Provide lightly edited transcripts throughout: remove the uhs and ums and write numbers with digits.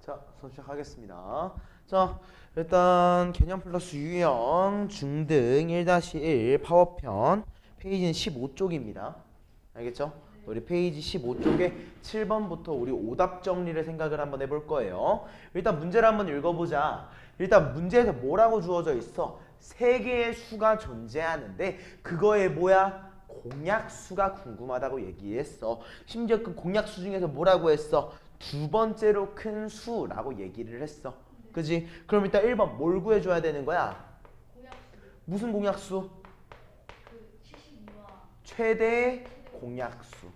자, 수업 시작하겠습니다. 자, 일단 개념 플러스 유형 중등 1-1 파워편 페이지는 15쪽입니다. 알겠죠? 우리 페이지 15쪽에 7번부터 우리 오답 정리를 생각을 한번 해볼 거예요. 일단 문제를 한번 읽어보자. 일단 문제에서 뭐라고 주어져 있어? 세 개의 수가 존재하는데 그거에 뭐야? 공약수가 궁금하다고 얘기했어. 심지어 그 공약수 중에서 뭐라고 했어? 두 번째로 큰 수라고 얘기를 했어. 그지? 그럼 일단 1번 뭘 구해줘야 되는 거야? 공약수 무슨 공약수? 그 72와 최대 공약수.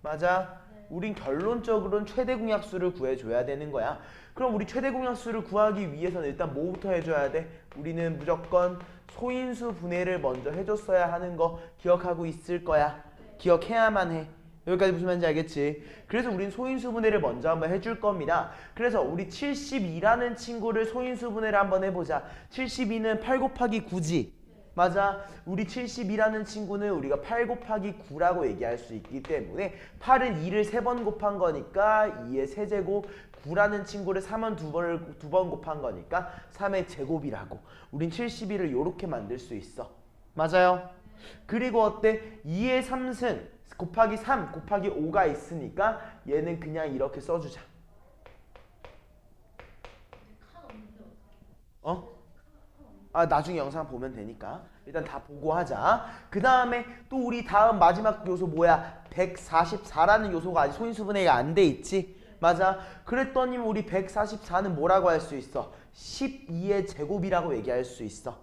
맞아? 네. 우린 결론적으로는 최대 공약수를 구해줘야 되는 거야. 그럼 우리 최대 공약수를 구하기 위해서는 일단 뭐부터 해줘야 돼? 우리는 무조건 소인수 분해를 먼저 해줬어야 하는 거 기억하고 있을 거야. 기억해야만 해. 여기까지 무슨 말인지 알겠지? 그래서 우린 소인수 분해를 먼저 한번 해줄 겁니다. 그래서 우리 72라는 친구를 소인수 분해를 한번 해보자. 72는 8 곱하기 9지? 맞아. 우리 72라는 친구는 우리가 8 곱하기 9라고 얘기할 수 있기 때문에 8은 2를 3번 곱한 거니까 2의 세제곱, 9라는 친구를 3은 두 번 곱한 거니까 3의 제곱이라고. 우린 72를 이렇게 만들 수 있어. 맞아요? 그리고 어때? 2의 3승 곱하기 3 곱하기 5가 있으니까 얘는 그냥 이렇게 써주자. 칸 없는데 어? 아, 나중에 영상 보면 되니까 일단 다 보고 하자. 그 다음에 또 우리 다음 마지막 요소 뭐야? 144라는 요소가 아직 소인수분해가 안 돼 있지? 맞아. 그랬더니 우리 144는 뭐라고 할 수 있어? 12의 제곱이라고 얘기할 수 있어.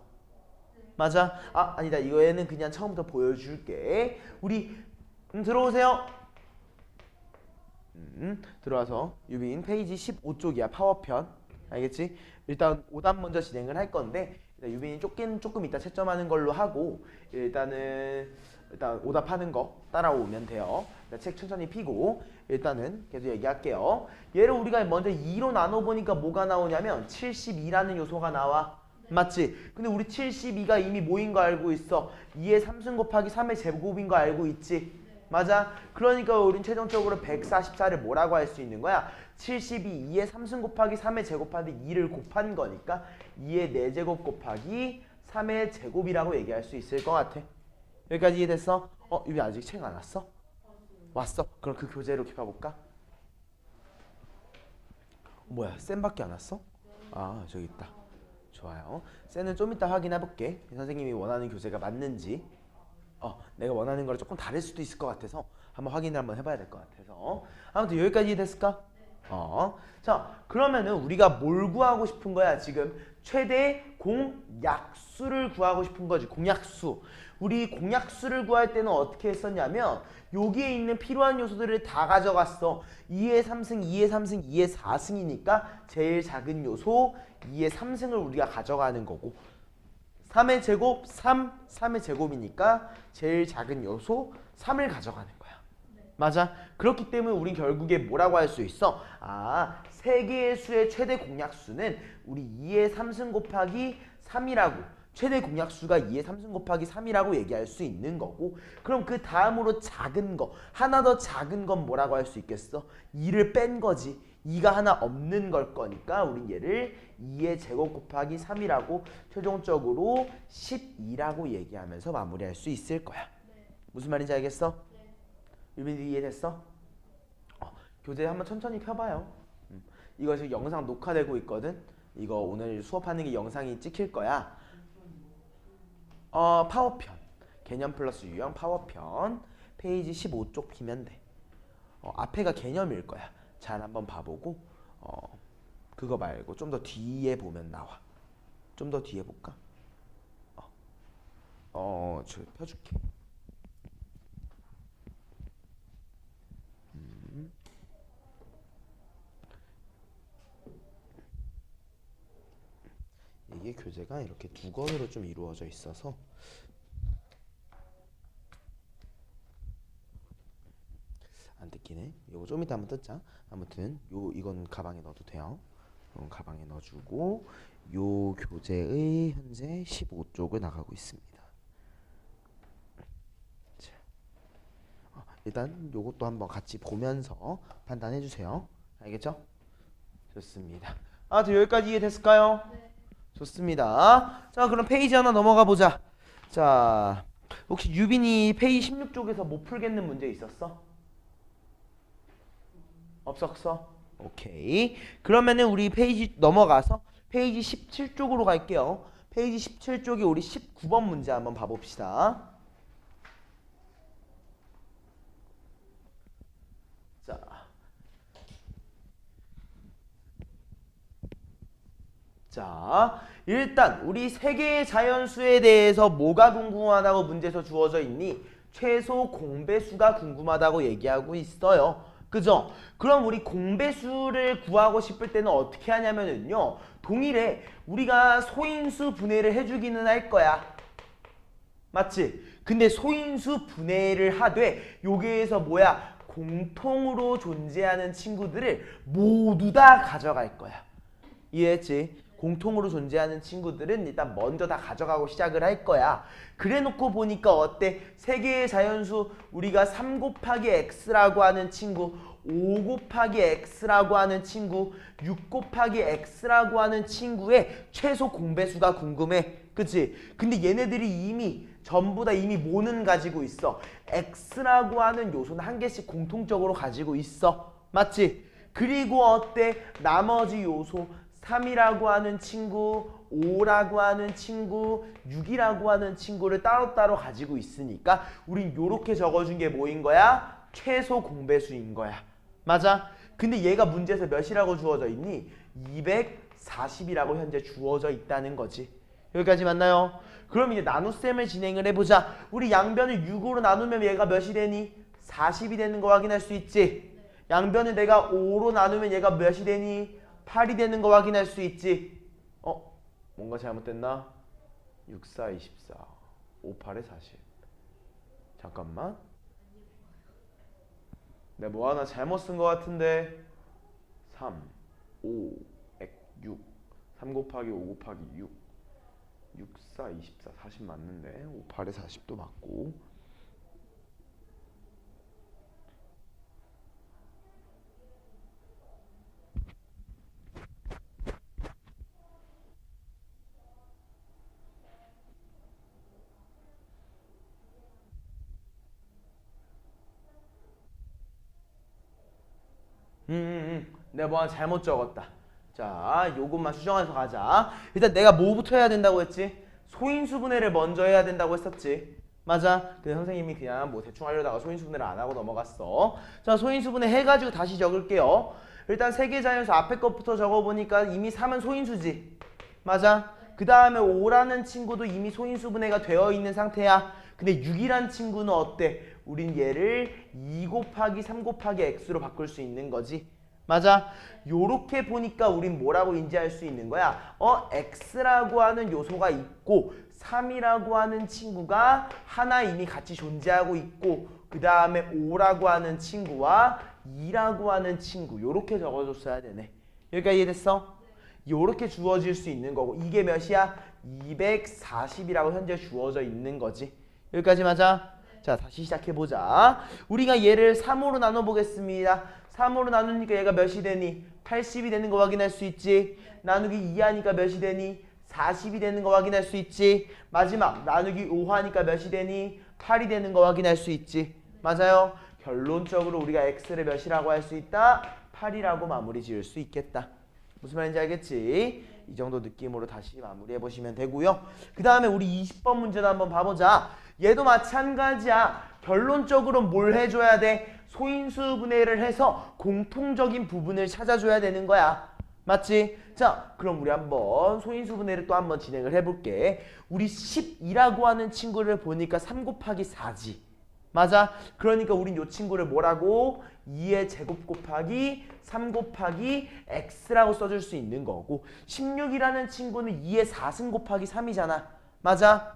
맞아. 아, 아니다. 이거에는 그냥 처음부터 보여줄게. 우리 들어오세요. 들어와서 유빈 페이지 15쪽이야. 파워편. 알겠지? 일단 오답 먼저 진행을 할 건데 일단 유빈이 조금 이따 채점하는 걸로 하고 일단 오답하는 거 따라오면 돼요. 책 천천히 피고 일단은 계속 얘기할게요. 얘를 우리가 먼저 2로 나눠보니까 뭐가 나오냐면 72라는 요소가 나와. 맞지? 근데 우리 72가 이미 뭐인 거 알고 있어? 2의 3승 곱하기 3의 제곱인 거 알고 있지? 맞아? 그러니까 우린 최종적으로 144를 뭐라고 할 수 있는 거야? 72, 2의 3승 곱하기 3의 제곱하는데 2를 곱한 거니까 2의 4제곱 곱하기 3의 제곱이라고 얘기할 수 있을 것 같아. 여기까지 이해됐어? 유비 아직 책 안 왔어? 왔어? 그럼 그 교재로 켜볼까? 뭐야, 쌤밖에 안 왔어? 아, 저기 있다. 좋아요. 쌤은 좀 이따 확인해볼게. 선생님이 원하는 교재가 맞는지. 내가 원하는 거랑 조금 다를 수도 있을 것 같아서 한번 확인을 한번 해봐야 될 것 같아서. 아무튼 여기까지 됐을까? 자, 그러면은 우리가 뭘 구하고 싶은 거야? 지금 최대 공약수를 구하고 싶은 거지. 공약수. 우리 공약수를 구할 때는 어떻게 했었냐면 여기에 있는 필요한 요소들을 다 가져갔어. 2의 3승, 2의 3승, 2의 4승이니까 제일 작은 요소 2의 3승을 우리가 가져가는 거고 3의 제곱, 3의 제곱이니까 제일 작은 요소 3을 가져가는 거야. 맞아? 그렇기 때문에 우린 결국에 뭐라고 할 수 있어? 세 개의 수의 최대 공약수는 우리 2의 3승 곱하기 3이라고 최대 공약수가 2의 3승 곱하기 3이라고 얘기할 수 있는 거고 그럼 그 다음으로 작은 거 하나 더 작은 건 뭐라고 할 수 있겠어? 2를 뺀 거지. 2가 하나 없는 걸 거니까 우린 얘를 2의 제곱 곱하기 3이라고 최종적으로 12라고 얘기하면서 마무리할 수 있을 거야. 무슨 말인지 알겠어? 유빈이 이해됐어? 교재 한번 천천히 펴봐요. 이거 지금 영상 녹화되고 있거든. 이거 오늘 수업하는 게 영상이 찍힐 거야. 파워편 개념 플러스 유형 파워편 페이지 15쪽 피면 돼. 앞에가 개념일 거야. 잘 한번 봐보고 그거 말고 좀 더 뒤에 보면 나와. 좀 더 뒤에 볼까? 저 펴줄게. 이게 교재가 이렇게 두 권으로 좀 이루어져 있어서 안 뜯기네. 이거 좀 이따 한번 뜯자. 아무튼 이건 가방에 넣어도 돼요. 가방에 넣어주고 요 교재의 현재 15쪽을 나가고 있습니다. 자, 일단 요것도 한번 같이 보면서 판단해 주세요. 알겠죠? 좋습니다. 또 여기까지 이해됐을까요? 네. 좋습니다. 자, 그럼 페이지 하나 넘어가 보자. 자, 혹시 유빈이 페이지 16쪽에서 못 풀겠는 문제 있었어? 없었어? 오케이. 그러면은 우리 페이지 넘어가서 페이지 17쪽으로 갈게요. 페이지 17쪽이 우리 19번 문제 한번 봐봅시다. 자, 일단 우리 세 개의 자연수에 대해서 뭐가 궁금하다고 문제에서 주어져 있니? 최소 공배수가 궁금하다고 얘기하고 있어요. 그죠? 그럼 우리 공배수를 구하고 싶을 때는 어떻게 하냐면은요. 동일해. 우리가 소인수 분해를 해주기는 할 거야. 맞지? 근데 소인수 분해를 하되 여기에서 뭐야? 공통으로 존재하는 친구들을 모두 다 가져갈 거야. 이해했지? 공통으로 존재하는 친구들은 일단 먼저 다 가져가고 시작을 할 거야. 그래 놓고 보니까 어때? 세 개의 자연수 우리가 3 곱하기 x라고 하는 친구, 5 곱하기 x라고 하는 친구, 6 곱하기 x라고 하는 친구의 최소 공배수가 궁금해. 그치? 근데 얘네들이 이미 전부 다 이미 뭐는 가지고 있어? x라고 하는 요소는 한 개씩 공통적으로 가지고 있어. 맞지? 그리고 어때? 나머지 요소 3이라고 하는 친구, 5라고 하는 친구, 6이라고 하는 친구를 따로따로 가지고 있으니까 우린 요렇게 적어준 게 뭐인 거야? 최소 공배수인 거야. 맞아? 근데 얘가 문제에서 몇이라고 주어져 있니? 240이라고 현재 주어져 있다는 거지. 여기까지 맞나요? 그럼 이제 나눗셈을 진행을 해보자. 우리 양변을 6으로 나누면 얘가 몇이 되니? 40이 되는 거 확인할 수 있지? 양변을 내가 5로 나누면 얘가 몇이 되니? 8이 되는 거 확인할 수 있지? 뭔가 잘못됐나? 6, 4, 24 5, 8에 40 잠깐만 내가 뭐 하나 잘못 쓴 거 같은데 3, 5, 6 3 곱하기 5 곱하기 6 6, 4, 24, 40 맞는데 5, 8에 40도 맞고 내가 뭐 하나 잘못 적었다. 자, 요것만 수정해서 가자. 일단 내가 뭐부터 해야 된다고 했지? 소인수분해를 먼저 해야 된다고 했었지. 맞아. 근데 선생님이 그냥 뭐 대충 하려다가 소인수분해를 안 하고 넘어갔어. 자, 소인수분해 해가지고 다시 적을게요. 일단 세개 자연수 앞에 것부터 적어보니까 이미 3은 소인수지. 맞아. 그 다음에 5라는 친구도 이미 소인수분해가 되어 있는 상태야. 근데 6이란 친구는 어때? 우린 얘를 2 곱하기 3 곱하기 x로 바꿀 수 있는 거지. 맞아. 요렇게 보니까 우린 뭐라고 인지할 수 있는 거야? x라고 하는 요소가 있고 3이라고 하는 친구가 하나 이미 같이 존재하고 있고 그 다음에 5라고 하는 친구와 2라고 하는 친구 요렇게 적어줬어야 되네. 여기까지 이해됐어? 요렇게 주어질 수 있는 거고 이게 몇이야? 240이라고 현재 주어져 있는 거지. 여기까지 맞아? 자, 다시 시작해보자. 우리가 얘를 3으로 나눠보겠습니다. 3으로 나누니까 얘가 몇이 되니? 80이 되는 거 확인할 수 있지. 나누기 2 하니까 몇이 되니? 40이 되는 거 확인할 수 있지. 마지막 나누기 5 하니까 몇이 되니? 8이 되는 거 확인할 수 있지. 맞아요. 결론적으로 우리가 x를 몇이라고 할 수 있다? 8이라고 마무리 지을 수 있겠다. 무슨 말인지 알겠지? 이 정도 느낌으로 다시 마무리해 보시면 되고요. 그 다음에 우리 20번 문제도 한번 봐보자. 얘도 마찬가지야. 결론적으로 뭘 해줘야 돼? 소인수 분해를 해서 공통적인 부분을 찾아줘야 되는 거야. 맞지? 자, 그럼 우리 한번 소인수 분해를 또 한번 진행을 해볼게. 우리 12라고 하는 친구를 보니까 3 곱하기 4지. 맞아? 그러니까 우린 이 친구를 뭐라고? 2의 제곱 곱하기 3 곱하기 x라고 써줄 수 있는 거고 16이라는 친구는 2의 4승 곱하기 3이잖아. 맞아?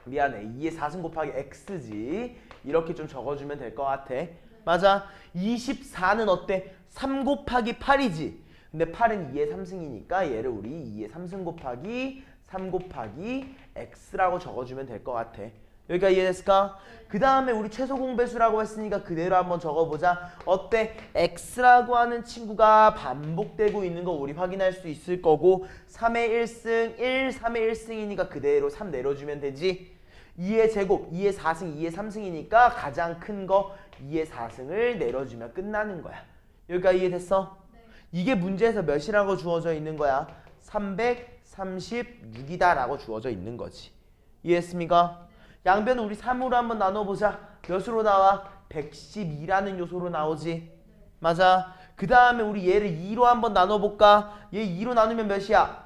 미안해. 2의 4승 곱하기 x지. 이렇게 좀 적어주면 될 것 같아. 맞아? 24는 어때? 3 곱하기 8이지. 근데 8은 2의 3승이니까 얘를 우리 2의 3승 곱하기 3 곱하기 x라고 적어주면 될 것 같아. 여기까지 이해됐을까? 그 다음에 우리 최소 공배수라고 했으니까 그대로 한번 적어보자. 어때? x라고 하는 친구가 반복되고 있는 거 우리 확인할 수 있을 거고 3의 1승 1, 3의 1승이니까 그대로 3 내려주면 되지. 2의 제곱, 2의 4승, 2의 3승이니까 가장 큰 거 2의 4승을 내려주면 끝나는 거야. 여기까지 이해됐어? 이게 문제에서 몇이라고 주어져 있는 거야? 336이다 라고 주어져 있는 거지. 이해했습니까? 양변은 우리 3으로 한번 나눠보자. 몇으로 나와? 112라는 요소로 나오지. 맞아. 그 다음에 우리 얘를 2로 한번 나눠볼까? 얘 2로 나누면 몇이야?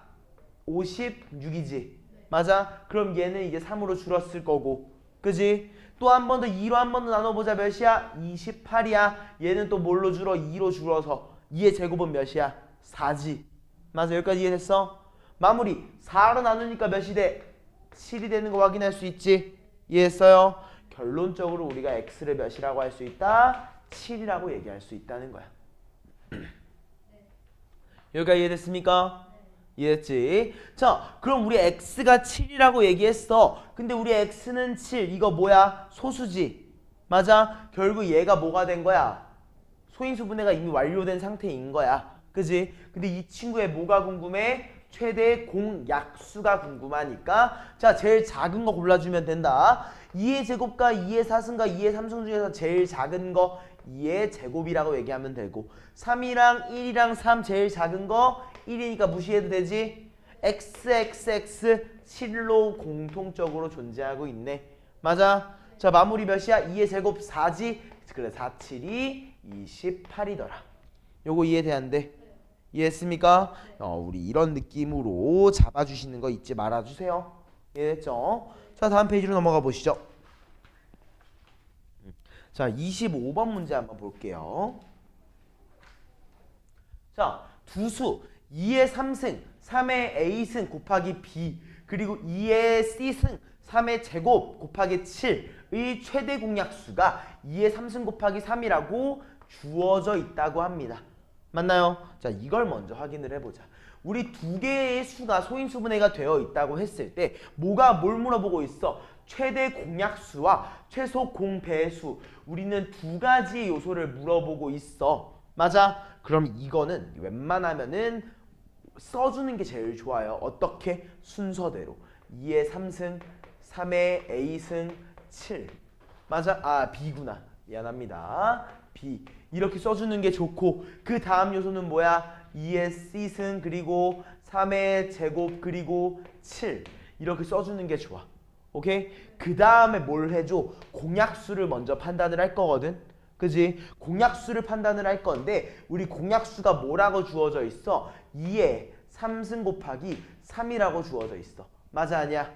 56이지. 맞아. 그럼 얘는 이제 3으로 줄었을 거고. 그지? 또 한 번 더 2로 한 번 더 나눠보자. 몇이야? 28이야. 얘는 또 뭘로 줄어? 2로 줄어서 2의 제곱은 몇이야? 4지. 맞아. 여기까지 이해됐어? 마무리. 4로 나누니까 몇이 돼? 7이 되는 거 확인할 수 있지? 이해했어요? 결론적으로 우리가 x를 몇이라고 할 수 있다? 7이라고 얘기할 수 있다는 거야. 여기까지 이해됐습니까? 이해했지? 자, 그럼 우리 x가 7이라고 얘기했어. 근데 우리 x는 7. 이거 뭐야? 소수지. 맞아? 결국 얘가 뭐가 된 거야? 소인수분해가 이미 완료된 상태인 거야. 그지? 근데 이 친구의 뭐가 궁금해? 최대 공약수가 궁금하니까 자, 제일 작은 거 골라주면 된다. 2의 제곱과 2의 4승과 2의 3승 중에서 제일 작은 거 2의 제곱이라고 얘기하면 되고 3이랑 1이랑 3 제일 작은 거 1이니까 무시해도 되지. xxx 7로 공통적으로 존재하고 있네. 맞아? 자, 마무리 몇이야? 2의 제곱 4지? 그래, 4, 7이 28이더라. 요거 이해돼안돼? 이해했습니까? 우리 이런 느낌으로 잡아주시는 거 잊지 말아주세요. 이해됐죠? 자, 다음 페이지로 넘어가 보시죠. 자, 25번 문제 한번 볼게요. 자, 두수 2의 3승 3의 a승 곱하기 b 그리고 2의 c승 3의 제곱 곱하기 7의 최대 공약수가 2의 3승 곱하기 3이라고 주어져 있다고 합니다. 맞나요? 자, 이걸 먼저 확인을 해보자. 우리 두 개의 수가 소인수분해가 되어 있다고 했을 때 뭐가 뭘 물어보고 있어? 최대 공약수와 최소 공배수. 우리는 두 가지 요소를 물어보고 있어. 맞아? 그럼 이거는 웬만하면은 써주는 게 제일 좋아요. 어떻게? 순서대로 2의 3승 3의 a승 7. 맞아? 아, b구나. 미안합니다. b. 이렇게 써주는 게 좋고 그 다음 요소는 뭐야? 2의 c승 그리고 3의 제곱 그리고 7 이렇게 써주는 게 좋아. 오케이? 그 다음에 뭘 해줘? 공약수를 먼저 판단을 할 거거든. 그지? 공약수를 판단을 할 건데 우리 공약수가 뭐라고 주어져 있어? 2의 3승 곱하기 3이라고 주어져 있어. 맞아 아니야?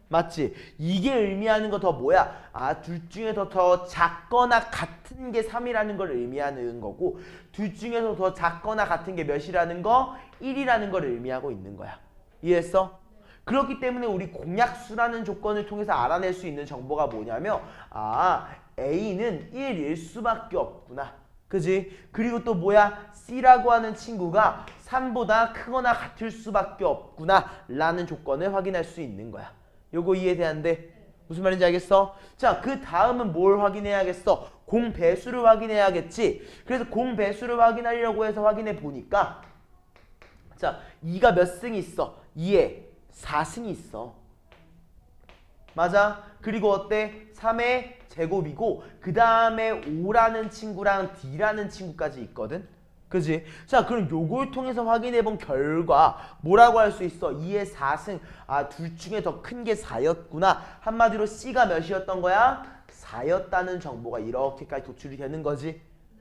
맞지? 이게 의미하는 거 더 뭐야? 아, 둘 중에서 더 작거나 같은 게 3이라는 걸 의미하는 거고 둘 중에서 더 작거나 같은 게 몇이라는 거? 1이라는 걸 의미하고 있는 거야. 이해했어? 그렇기 때문에 우리 공약수라는 조건을 통해서 알아낼 수 있는 정보가 뭐냐면 아, A는 1일 수밖에 없구나. 그지? 그리고 또 뭐야? C라고 하는 친구가 3보다 크거나 같을 수밖에 없구나 라는 조건을 확인할 수 있는 거야. 요거 이해돼안돼? 무슨 말인지 알겠어? 자, 그 다음은 뭘 확인해야겠어? 공배수를 확인해야겠지? 그래서 공배수를 확인하려고 해서 확인해 보니까 자, 2가 몇 승이 있어? 2에 4승이 있어. 맞아? 그리고 어때? 3의 제곱이고 그 다음에 5라는 친구랑 D라는 친구까지 있거든? 그지? 자, 그럼 요걸 통해서 확인해본 결과 뭐라고 할 수 있어? 2의 4승. 아, 둘 중에 더 큰 게 4였구나. 한마디로 C가 몇이었던 거야? 4였다는 정보가 이렇게까지 도출이 되는 거지.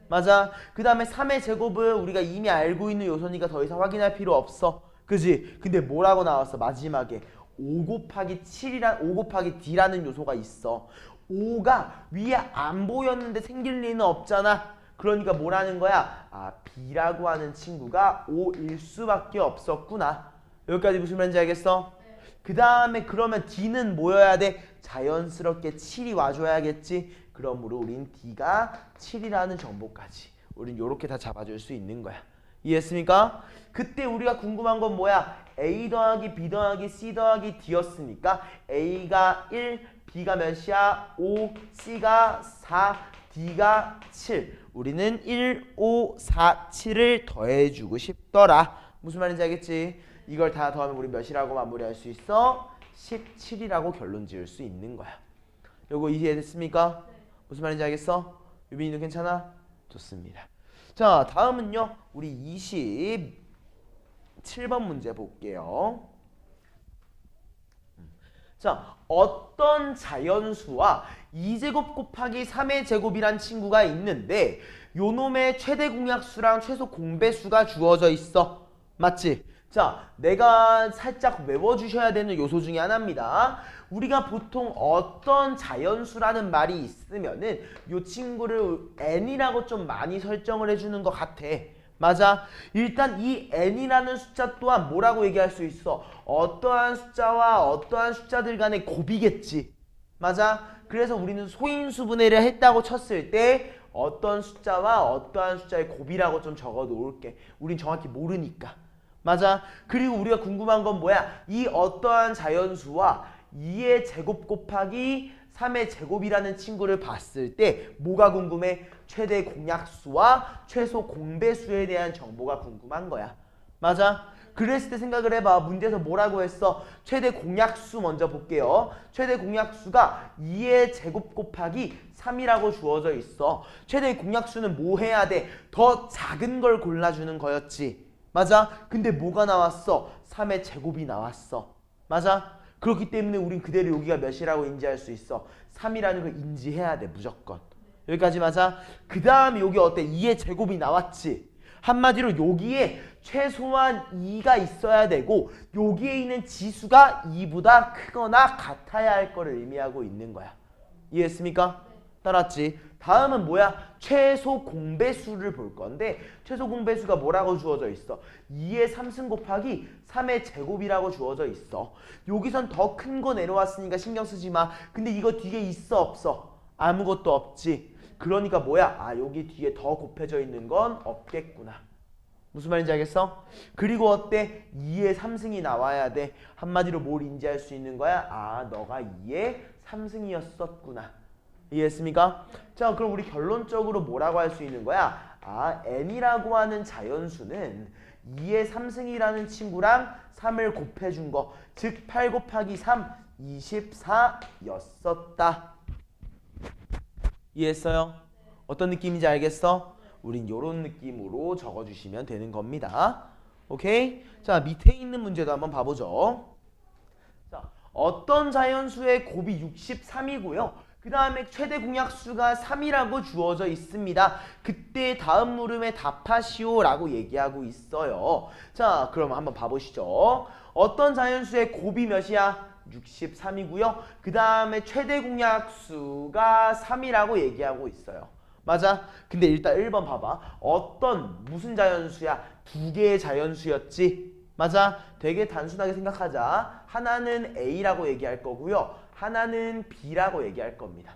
맞아? 그 다음에 3의 제곱은 우리가 이미 알고 있는 요소니까 더 이상 확인할 필요 없어. 그지? 근데 뭐라고 나왔어? 마지막에 5 곱하기 7이란 5 곱하기 D라는 요소가 있어. 5가 위에 안 보였는데 생길 리는 없잖아. 그러니까 뭐라는 거야? 아, B라고 하는 친구가 5일 수밖에 없었구나. 여기까지 무슨 말인지 알겠어? 네. 그 다음에 그러면 D는 뭐여야 돼? 자연스럽게 7이 와줘야겠지. 그러므로 우린 D가 7이라는 정보까지 우린 요렇게 다 잡아줄 수 있는 거야. 이해했습니까? 그때 우리가 궁금한 건 뭐야? A 더하기 B 더하기 C 더하기 D였으니까 A가 1, B가 몇이야? 5, C가 4, D가 7. 우리는 1, 5, 4, 7을 더해주고 싶더라. 무슨 말인지 알겠지? 이걸 다 더하면 우리 몇이라고 마무리할 수 있어? 17이라고 결론 지을 수 있는 거야. 요거 이해됐습니까? 무슨 말인지 알겠어? 유빈이는 괜찮아? 좋습니다. 자, 다음은요. 우리 27번 문제 볼게요. 자, 어떤 자연수와 2제곱 곱하기 3의 제곱이란 친구가 있는데 요놈의 최대 공약수랑 최소 공배수가 주어져 있어. 맞지? 자, 내가 살짝 외워주셔야 되는 요소 중에 하나입니다. 우리가 보통 어떤 자연수라는 말이 있으면은 요 친구를 n이라고 좀 많이 설정을 해주는 것 같아. 맞아. 일단 이 n이라는 숫자 또한 뭐라고 얘기할 수 있어? 어떠한 숫자와 어떠한 숫자들 간의 곱이겠지. 맞아. 그래서 우리는 소인수분해를 했다고 쳤을 때 어떤 숫자와 어떠한 숫자의 곱이라고 좀 적어 놓을게. 우린 정확히 모르니까. 맞아. 그리고 우리가 궁금한 건 뭐야? 이 어떠한 자연수와 2의 제곱 곱하기 3의 제곱이라는 친구를 봤을 때 뭐가 궁금해? 최대 공약수와 최소 공배수에 대한 정보가 궁금한 거야. 맞아? 그랬을 때 생각을 해봐. 문제에서 뭐라고 했어? 최대 공약수 먼저 볼게요. 최대 공약수가 2의 제곱 곱하기 3이라고 주어져 있어. 최대 공약수는 뭐 해야 돼? 더 작은 걸 골라주는 거였지. 맞아? 근데 뭐가 나왔어? 3의 제곱이 나왔어. 맞아? 그렇기 때문에 우린 그대로 여기가 몇이라고 인지할 수 있어. 3이라는 걸 인지해야 돼. 무조건. 여기까지 맞아? 그 다음에 여기 어때? 2의 제곱이 나왔지? 한마디로 여기에 최소한 2가 있어야 되고 여기에 있는 지수가 2보다 크거나 같아야 할 거를 의미하고 있는 거야. 이해했습니까? 따랐지? 다음은 뭐야? 최소 공배수를 볼 건데 최소 공배수가 뭐라고 주어져 있어? 2의 3승 곱하기 3의 제곱이라고 주어져 있어. 여기선 더 큰 거 내려왔으니까 신경 쓰지 마. 근데 이거 뒤에 있어 없어? 아무것도 없지. 그러니까 뭐야? 아, 여기 뒤에 더 곱해져 있는 건 없겠구나. 무슨 말인지 알겠어? 그리고 어때? 2의 3승이 나와야 돼. 한마디로 뭘 인지할 수 있는 거야? 아, 너가 2의 3승이었었구나. 이해했습니까? 자, 그럼 우리 결론적으로 뭐라고 할 수 있는 거야? 아, n이라고 하는 자연수는 2의 3승이라는 친구랑 3을 곱해준 거, 즉 8 곱하기 3, 24였었다. 이해했어요? 어떤 느낌인지 알겠어? 우린 요런 느낌으로 적어주시면 되는 겁니다. 오케이? 자, 밑에 있는 문제도 한번 봐보죠. 자, 어떤 자연수의 곱이 63이고요. 그 다음에 최대 공약수가 3이라고 주어져 있습니다. 그때 다음 물음에 답하시오 라고 얘기하고 있어요. 자, 그럼 한번 봐보시죠. 어떤 자연수의 곱이 몇이야? 63이고요. 그 다음에 최대 공약수가 3이라고 얘기하고 있어요. 맞아? 근데 일단 1번 봐봐. 어떤 무슨 자연수야? 두 개의 자연수였지? 맞아? 되게 단순하게 생각하자. 하나는 A라고 얘기할 거고요. 하나는 B라고 얘기할 겁니다.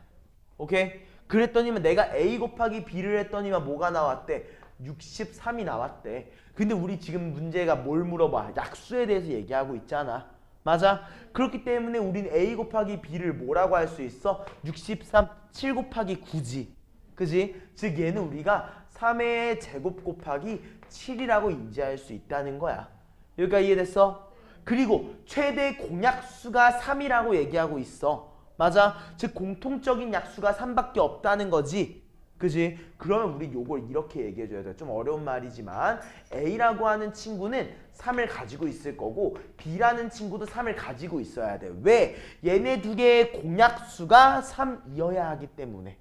오케이? 그랬더니만 내가 A 곱하기 B를 했더니만 뭐가 나왔대? 63이 나왔대. 근데 우리 지금 문제가 뭘 물어봐? 약수에 대해서 얘기하고 있잖아. 맞아? 그렇기 때문에 우린 A 곱하기 B를 뭐라고 할 수 있어? 63, 7 곱하기 9지. 그지? 즉 얘는 우리가 3의 제곱 곱하기 7이라고 인지할 수 있다는 거야. 여기까지 이해됐어? 그리고 최대 공약수가 3이라고 얘기하고 있어. 맞아? 즉 공통적인 약수가 3밖에 없다는 거지. 그지? 그러면 우리 요걸 이렇게 얘기해줘야 돼. 좀 어려운 말이지만 A라고 하는 친구는 3을 가지고 있을 거고 B라는 친구도 3을 가지고 있어야 돼. 왜? 얘네 두 개의 공약수가 3이어야 하기 때문에.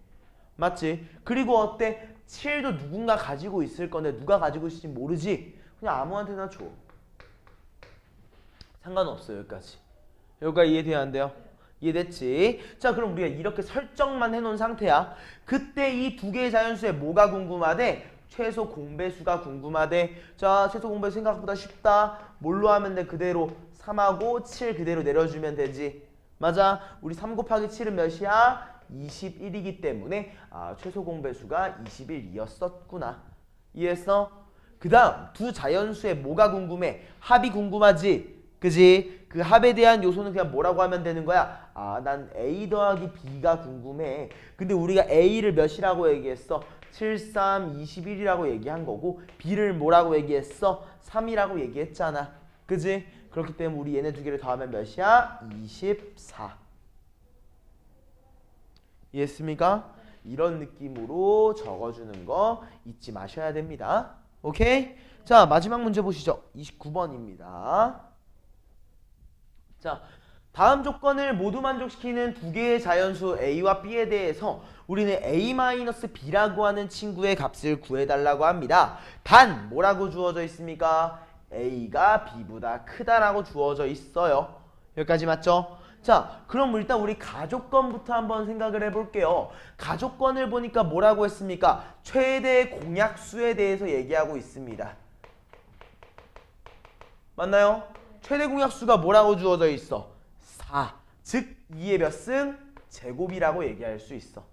맞지? 그리고 어때? 7도 누군가 가지고 있을 건데 누가 가지고 있을지 모르지? 그냥 아무한테나 줘. 상관없어. 여기까지. 여기까지 이해돼야 안 돼요? 이해됐지? 자, 그럼 우리가 이렇게 설정만 해놓은 상태야. 그때 이 두 개의 자연수에 뭐가 궁금하대? 최소 공배수가 궁금하대. 자, 최소 공배수 생각보다 쉽다. 뭘로 하면 돼? 그대로 3하고 7 그대로 내려주면 되지. 맞아? 우리 3 곱하기 7은 몇이야? 21이기 때문에 최소 공배수가 21이었었구나. 이해했어? 그 다음 두 자연수에 뭐가 궁금해? 합이 궁금하지? 그지? 그 합에 대한 요소는 그냥 뭐라고 하면 되는 거야? 아, 난 A 더하기 B가 궁금해. 근데 우리가 A를 몇이라고 얘기했어? 7, 3, 21이라고 얘기한 거고 B를 뭐라고 얘기했어? 3이라고 얘기했잖아. 그지? 그렇기 때문에 우리 얘네 두 개를 더하면 몇이야? 24. 이해했습니까? 이런 느낌으로 적어주는 거 잊지 마셔야 됩니다. 오케이? 자, 마지막 문제 보시죠. 29번입니다. 자, 다음 조건을 모두 만족시키는 두 개의 자연수 A와 B에 대해서 우리는 A-B라고 하는 친구의 값을 구해달라고 합니다. 단 뭐라고 주어져 있습니까? A가 B보다 크다라고 주어져 있어요. 여기까지 맞죠? 자, 그럼 일단 우리 가족건부터 한번 생각을 해볼게요. 가족건을 보니까 뭐라고 했습니까? 최대 공약수에 대해서 얘기하고 있습니다. 맞나요? 최대 공약수가 뭐라고 주어져 있어? 4. 즉 2의 몇 승? 제곱이라고 얘기할 수 있어.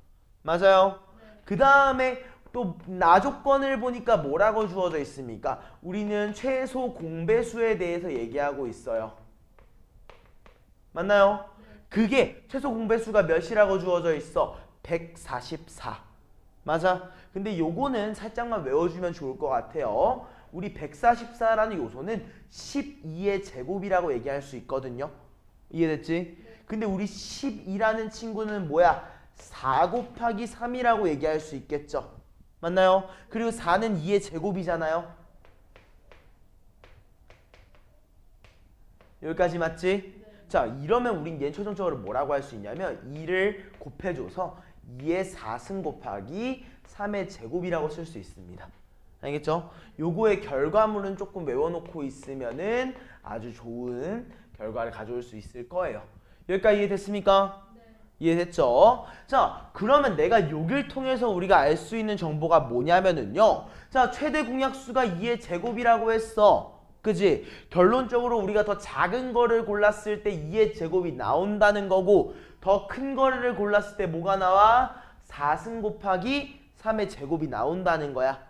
맞아요? 그 다음에 또 나조건을 보니까 뭐라고 주어져 있습니까? 우리는 최소 공배수에 대해서 얘기하고 있어요. 맞나요? 그게 최소 공배수가 몇이라고 주어져 있어? 144. 맞아? 근데 요거는 살짝만 외워주면 좋을 것 같아요. 우리 144라는 요소는 12의 제곱이라고 얘기할 수 있거든요. 이해됐지? 근데 우리 12라는 친구는 뭐야? 4 곱하기 3이라고 얘기할 수 있겠죠. 맞나요? 그리고 4는 2의 제곱이잖아요. 여기까지 맞지? 자, 이러면 우린 얘 최종적으로 뭐라고 할 수 있냐면 2를 곱해줘서 2의 4승 곱하기 3의 제곱이라고 쓸 수 있습니다. 알겠죠? 요거의 결과물은 조금 외워놓고 있으면은 아주 좋은 결과를 가져올 수 있을 거예요. 여기까지 이해됐습니까? 네. 이해됐죠? 자, 그러면 내가 여길 통해서 우리가 알 수 있는 정보가 뭐냐면은요. 자, 최대 공약수가 2의 제곱이라고 했어. 그지? 결론적으로 우리가 더 작은 거를 골랐을 때 2의 제곱이 나온다는 거고 더 큰 거를 골랐을 때 뭐가 나와? 4승 곱하기 3의 제곱이 나온다는 거야.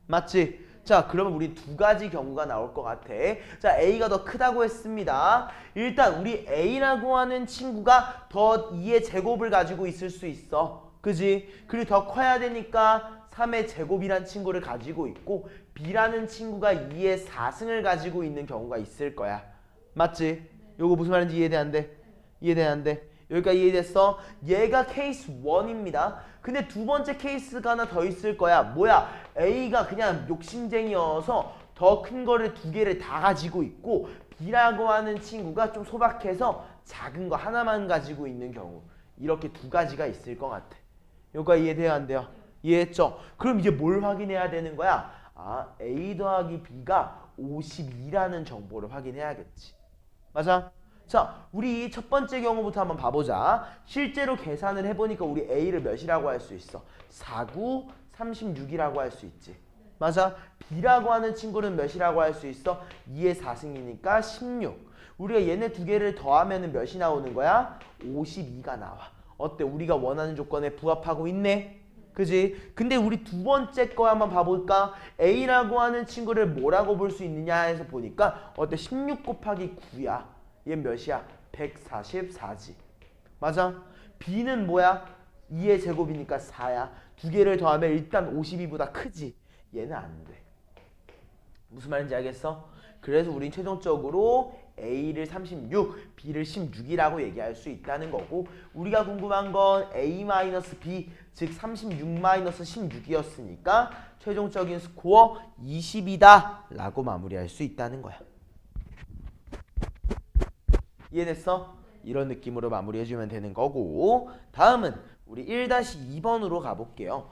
맞지? 자, 그러면 우리 두 가지 경우가 나올 것 같아. 자, A가 더 크다고 했습니다. 일단 우리 A라고 하는 친구가 더 2의 제곱을 가지고 있을 수 있어. 그지? 그리고 더 커야 되니까 3의 제곱이란 친구를 가지고 있고 B라는 친구가 2의 4승을 가지고 있는 경우가 있을 거야. 맞지? 요거 무슨 말인지 이해되는데? 이해되는데? 여기까지 이해됐어? 얘가 케이스 1입니다. 근데 두 번째 케이스가 하나 더 있을 거야. 뭐야? A가 그냥 욕심쟁이여서 더 큰 거를 두 개를 다 가지고 있고 B라고 하는 친구가 좀 소박해서 작은 거 하나만 가지고 있는 경우. 이렇게 두 가지가 있을 것 같아. 여기까지 이해돼야 안 돼요? 이해했죠? 그럼 이제 뭘 확인해야 되는 거야? 아, A 더하기 B가 52라는 정보를 확인해야겠지. 맞아? 자, 우리 첫 번째 경우부터 한번 봐보자. 실제로 계산을 해보니까 우리 A를 몇이라고 할 수 있어? 49, 36이라고 할 수 있지. 맞아? B라고 하는 친구는 몇이라고 할 수 있어? 2의 4승이니까 16. 우리가 얘네 두 개를 더하면 몇이 나오는 거야? 52가 나와. 어때? 우리가 원하는 조건에 부합하고 있네? 그지? 근데 우리 두 번째 거 한번 봐볼까? A라고 하는 친구를 뭐라고 볼 수 있느냐 해서 보니까 어때? 16 곱하기 9야. 얘 몇이야? 144지. 맞아? B는 뭐야? 2의 제곱이니까 4야. 두 개를 더하면 일단 52보다 크지. 얘는 안 돼. 무슨 말인지 알겠어? 그래서 우린 최종적으로 A를 36, B를 16이라고 얘기할 수 있다는 거고 우리가 궁금한 건 A-B, 즉 36-16이었으니까 최종적인 스코어 20이다 라고 마무리할 수 있다는 거야. 이해됐어? 이런 느낌으로 마무리해주면 되는 거고 다음은 우리 1-2번으로 가볼게요.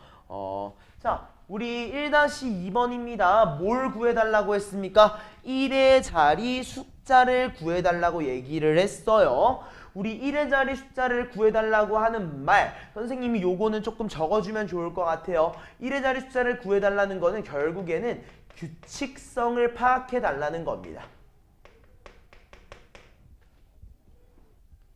자, 우리 1-2번입니다. 뭘 구해달라고 했습니까? 1의 자리 숫자를 구해달라고 얘기를 했어요. 우리 1의 자리 숫자를 구해달라고 하는 말 선생님이 요거는 조금 적어주면 좋을 것 같아요. 1의 자리 숫자를 구해달라는 거는 결국에는 규칙성을 파악해달라는 겁니다.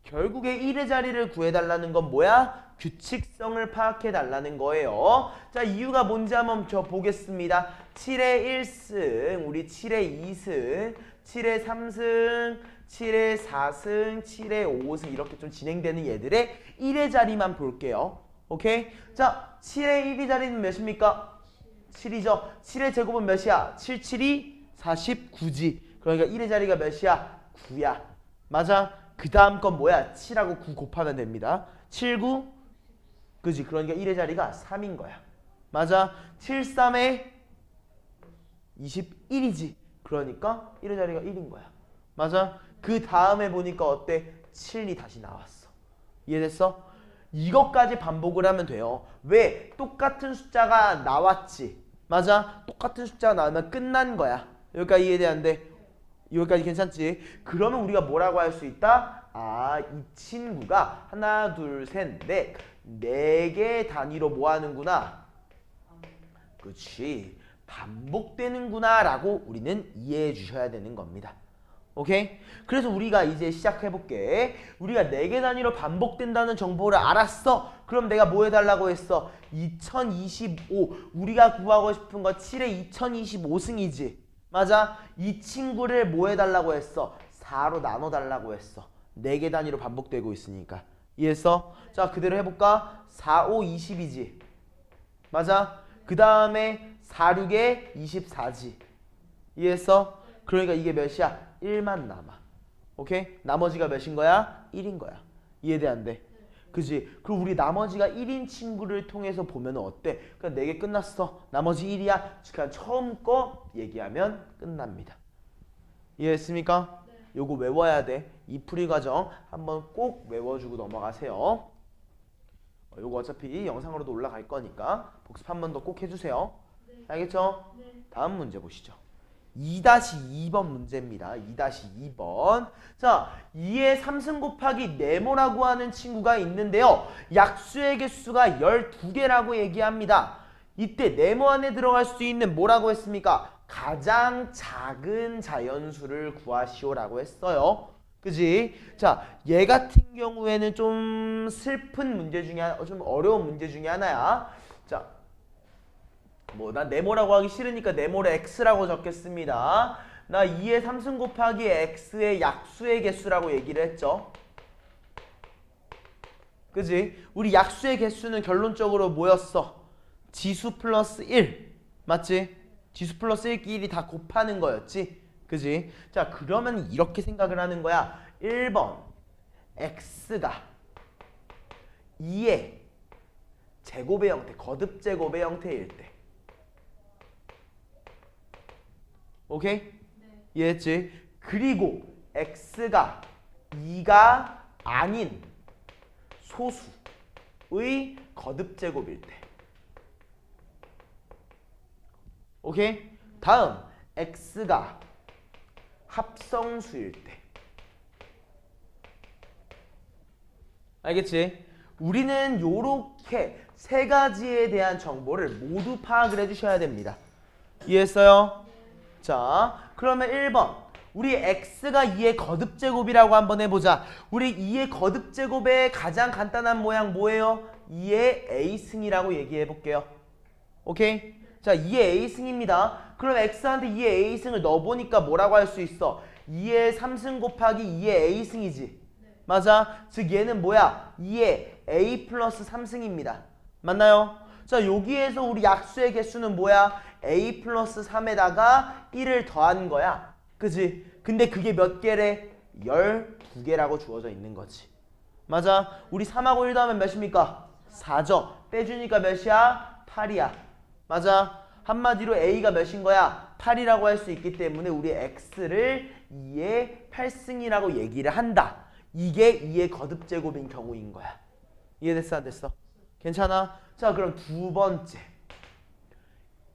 결국에 1의 자리를 구해달라는 건 뭐야? 규칙성을 파악해달라는 거예요. 자, 이유가 뭔지 한번 저 보겠습니다. 7의 1승, 우리 7의 2승, 7의 3승, 7의 4승, 7의 5승 이렇게 좀 진행되는 얘들의 1의 자리만 볼게요. 오케이? 자, 7의 1의 자리는 몇입니까? 7이죠. 7의 제곱은 몇이야? 7, 7이 49지. 그러니까 1의 자리가 몇이야? 9야. 맞아? 그 다음 건 뭐야? 7하고 9 곱하면 됩니다. 7, 9 그지? 그러니까 1의 자리가 3인 거야. 맞아? 7, 3에 21이지. 그러니까 1의 자리가 1인 거야. 맞아? 그 다음에 보니까 어때? 7이 다시 나왔어. 이해됐어? 이것까지 반복을 하면 돼요. 왜? 똑같은 숫자가 나왔지. 맞아? 똑같은 숫자가 나오면 끝난 거야. 여기까지 이해돼안돼? 여기까지 괜찮지? 그러면 우리가 뭐라고 할 수 있다? 아, 이 친구가 하나, 둘, 셋, 넷, 4개 단위로 뭐 하는구나? 그렇지. 반복되는구나 라고 우리는 이해해 주셔야 되는 겁니다. 오케이? 그래서 우리가 이제 시작해 볼게. 우리가 4개 단위로 반복된다는 정보를 알았어. 그럼 내가 뭐 해달라고 했어? 2025. 우리가 구하고 싶은 거 7의 2025승이지. 맞아? 이 친구를 뭐 해달라고 했어? 4로 나눠달라고 했어. 4개 단위로 반복되고 있으니까. 이해했어? 자, 그대로 해볼까? 4, 5, 20이지. 맞아? 그 다음에 4, 6에 24지. 이해했어? 그러니까 이게 몇이야? 1만 남아. 오케이? 나머지가 몇인 거야? 1인 거야. 이해돼 안 돼? 그지? 그리고 우리 나머지가 1인 친구를 통해서 보면 어때? 그냥 4개 끝났어. 나머지 1이야. 그냥 처음 거 얘기하면 끝납니다. 이해했습니까? 네. 요거 외워야 돼. 이 풀이 과정 한번 꼭 외워주고 넘어가세요. 요거 어차피 영상으로도 올라갈 거니까 복습 한 번 더 꼭 해주세요. 네. 알겠죠? 네. 다음 문제 보시죠. 2-2번 문제입니다. 2-2번. 자, 2의 3승 곱하기 네모라고 하는 친구가 있는데요. 약수의 개수가 12개라고 얘기합니다. 이때 네모 안에 들어갈 수 있는 뭐라고 했습니까? 가장 작은 자연수를 구하시오라고 했어요. 그지? 자, 얘 같은 경우에는 좀 슬픈 문제 중에 하나, 좀 어려운 문제 중에 하나야. 자, 나 네모라고 하기 싫으니까 네모를 x라고 적겠습니다. 나 2의 3승 곱하기 x의 약수의 개수라고 얘기를 했죠. 그지? 우리 약수의 개수는 결론적으로 뭐였어? 지수 플러스 1. 맞지? 지수 플러스 1끼리 다 곱하는 거였지? 그지? 자, 그러면 이렇게 생각을 하는 거야. 1번 x가 2의 제곱의 형태, 거듭 제곱의 형태일 때. 오케이? 네. 이해했지? 그리고 x가 2가 아닌 소수의 거듭 제곱일 때. 오케이? 다음 x가 합성수일 때. 알겠지? 우리는 요렇게 세 가지에 대한 정보를 모두 파악을 해주셔야 됩니다. 이해했어요? 자, 그러면 1번. 우리 x가 2의 거듭제곱이라고 한번 해보자. 우리 2의 거듭제곱의 가장 간단한 모양 뭐예요? 2의 a승이라고 얘기해볼게요. 오케이? 자, 2의 a승입니다. 그럼 x한테 2의 a승을 넣어보니까 뭐라고 할 수 있어? 2의 3승 곱하기 2의 a승이지. 맞아? 즉 얘는 뭐야? 2의 a 플러스 3승입니다. 맞나요? 자, 여기에서 우리 약수의 개수는 뭐야? a 플러스 3에다가 1을 더한 거야. 그지? 근데 그게 몇 개래? 12개라고 주어져 있는 거지. 맞아? 우리 3하고 1 더하면 몇입니까? 4죠. 빼주니까 몇이야? 8이야. 맞아? 한마디로 a가 몇인 거야? 8이라고 할 수 있기 때문에 우리 x를 2의 8승이라고 얘기를 한다. 이게 2의 거듭제곱인 경우인 거야. 이해됐어? 안 됐어? 괜찮아? 자, 그럼 두 번째.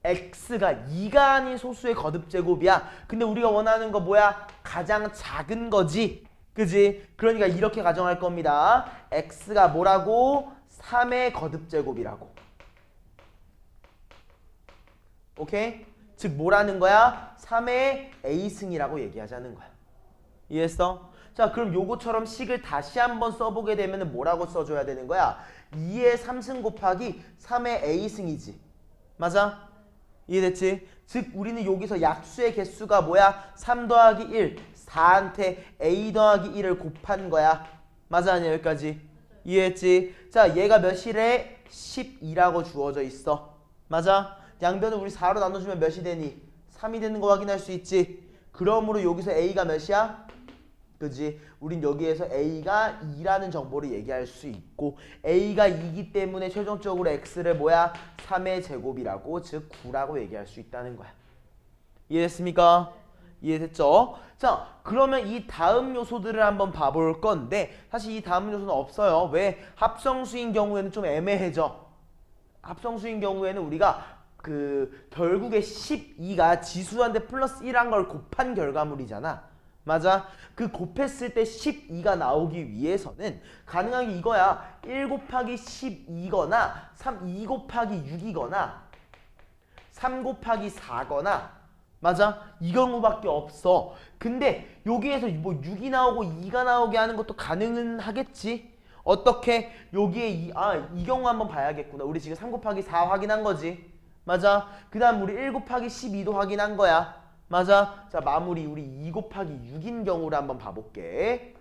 x가 2가 아닌 소수의 거듭제곱이야. 근데 우리가 원하는 거 뭐야? 가장 작은 거지. 그지? 그러니까 이렇게 가정할 겁니다. x가 뭐라고? 3의 거듭제곱이라고. 오케이? 즉 뭐라는 거야? 3의 a승이라고 얘기하자는 거야. 이해했어? 자, 그럼 요거처럼 식을 다시 한번 써보게 되면 뭐라고 써줘야 되는 거야? 2의 3승 곱하기 3의 a승이지. 맞아? 이해됐지? 즉 우리는 여기서 약수의 개수가 뭐야? 3 더하기 1, 4한테 a 더하기 1을 곱한 거야. 맞아 아니야 여기까지? 이해했지? 자 얘가 몇이래? 12라고 주어져 있어. 맞아? 양변을 우리 4로 나눠주면 몇이 되니? 3이 되는 거 확인할 수 있지? 그러므로 여기서 a가 몇이야? 그지? 우린 여기에서 a가 2라는 정보를 얘기할 수 있고 a가 2기 때문에 최종적으로 x를 뭐야? 3의 제곱이라고 즉 9라고 얘기할 수 있다는 거야. 이해됐습니까? 이해됐죠? 자 그러면 이 다음 요소들을 한번 봐볼 건데 사실 이 다음 요소는 없어요. 왜? 합성수인 경우에는 좀 애매해져. 합성수인 경우에는 우리가 결국에 12가 지수한테 플러스 1한 걸 곱한 결과물이잖아. 맞아? 그 곱했을 때 12가 나오기 위해서는 가능한 게 이거야. 1 곱하기 12거나 2 곱하기 6이거나 3 곱하기 4거나 맞아? 이 경우밖에 없어. 근데 여기에서 뭐 6이 나오고 2가 나오게 하는 것도 가능은 하겠지? 어떻게? 여기에 이 경우 한번 봐야겠구나. 우리 지금 3 곱하기 4 확인한 거지. 맞아? 그 다음 우리 1 곱하기 12도 확인한 거야. 맞아? 자 마무리 우리 2 곱하기 6인 경우를 한번 봐볼게.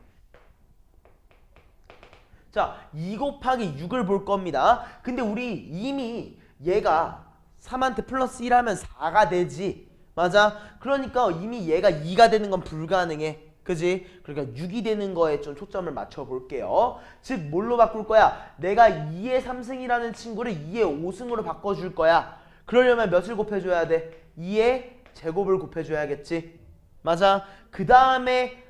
자 2 곱하기 6을 볼 겁니다. 근데 우리 이미 얘가 3한테 플러스 1 하면 4가 되지. 맞아? 그러니까 이미 얘가 2가 되는 건 불가능해. 그지? 그러니까 6이 되는 거에 좀 초점을 맞춰 볼게요. 즉 뭘로 바꿀 거야? 내가 2의 3승이라는 친구를 2의 5승으로 바꿔줄 거야. 그러려면 몇을 곱해줘야 돼? 2의 제곱을 곱해줘야겠지. 맞아? 그 다음에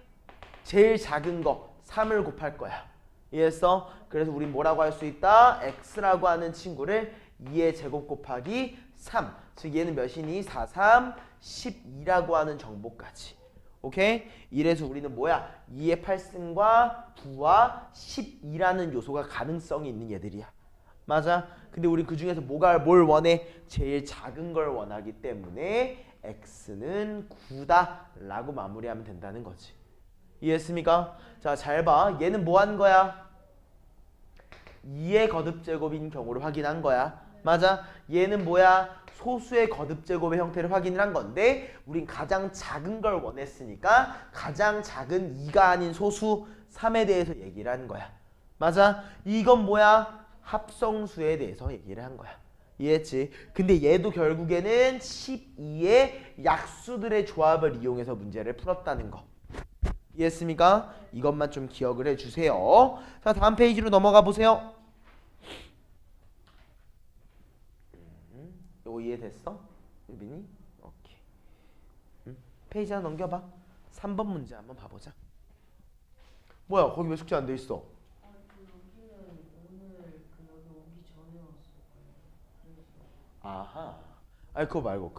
제일 작은 거 3을 곱할 거야. 이해했어? 그래서 우린 뭐라고 할 수 있다? x라고 하는 친구를 2의 제곱 곱하기 3. 즉 얘는 몇이니? 4, 3, 12라고 하는 정보까지. 오케이? 이래서 우리는 뭐야? 2의 8승과 9와 12라는 요소가 가능성이 있는 얘들이야. 맞아? 근데 우리 그 중에서 뭘 원해? 제일 작은 걸 원하기 때문에 x는 9다 라고 마무리하면 된다는 거지. 이해했습니까? 자, 잘 봐. 얘는 뭐 한 거야? 2의 거듭제곱인 경우를 확인한 거야. 맞아? 얘는 뭐야? 소수의 거듭제곱의 형태를 확인을 한 건데 우린 가장 작은 걸 원했으니까 가장 작은 2가 아닌 소수 3에 대해서 얘기를 한 거야. 맞아? 이건 뭐야? 합성수에 대해서 얘기를 한 거야. 이해했지? 근데 얘도 결국에는 12의 약수들의 조합을 이용해서 문제를 풀었다는 거. 이해했습니까? 이것만 좀 기억을 해주세요. 자, 다음 페이지로 넘어가 보세요. 이거 이해됐어? 유빈이? 오케이. 페이지 하나 넘겨봐. 3번 문제 한번 봐보자. 뭐야? 거기 왜 숙제 안 돼 있어? 여기는 오늘 여기 오기 전에 왔어요. 아하. 아니 그거 말고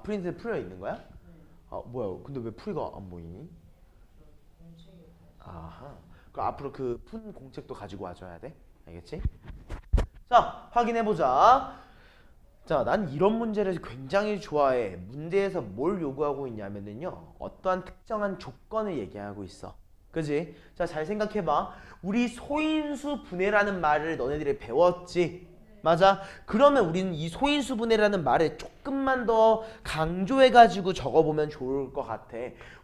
프린트에 풀려 있는 거야? 네. 아 뭐야? 근데 왜 풀이가 안 보이니? 공책에 아하. 그럼 앞으로 그 푼 공책도 가지고 와줘야 돼. 알겠지? 자, 확인해 보자. 자, 난 이런 문제를 굉장히 좋아해. 문제에서 뭘 요구하고 있냐면은요, 어떠한 특정한 조건을 얘기하고 있어. 그지? 자, 잘 생각해봐. 우리 소인수 분해라는 말을 너네들이 배웠지? 맞아? 그러면 우리는 이 소인수 분해라는 말을 조금만 더 강조해가지고 적어보면 좋을 것 같아.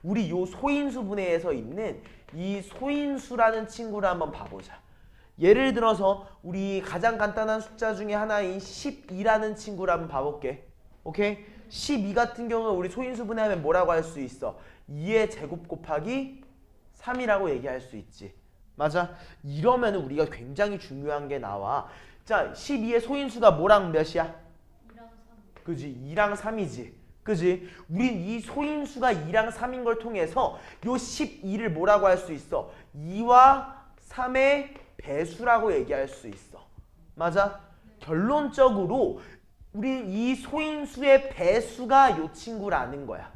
우리 요 소인수 분해에서 있는 이 소인수라는 친구를 한번 봐보자. 예를 들어서 우리 가장 간단한 숫자 중에 하나인 12라는 친구를 한번 봐볼게. 오케이? 12 같은 경우는 우리 소인수 분해하면 뭐라고 할 수 있어? 2의 제곱 곱하기 3이라고 얘기할 수 있지. 맞아? 이러면 우리가 굉장히 중요한 게 나와. 자, 12의 소인수가 뭐랑 몇이야? 2랑 3. 그지? 2랑 3이지. 그지? 우린 이 소인수가 2랑 3인 걸 통해서 요 12를 뭐라고 할 수 있어? 2와 3의 배수라고 얘기할 수 있어. 맞아? 결론적으로 우리 이 소인수의 배수가 요 친구라는 거야.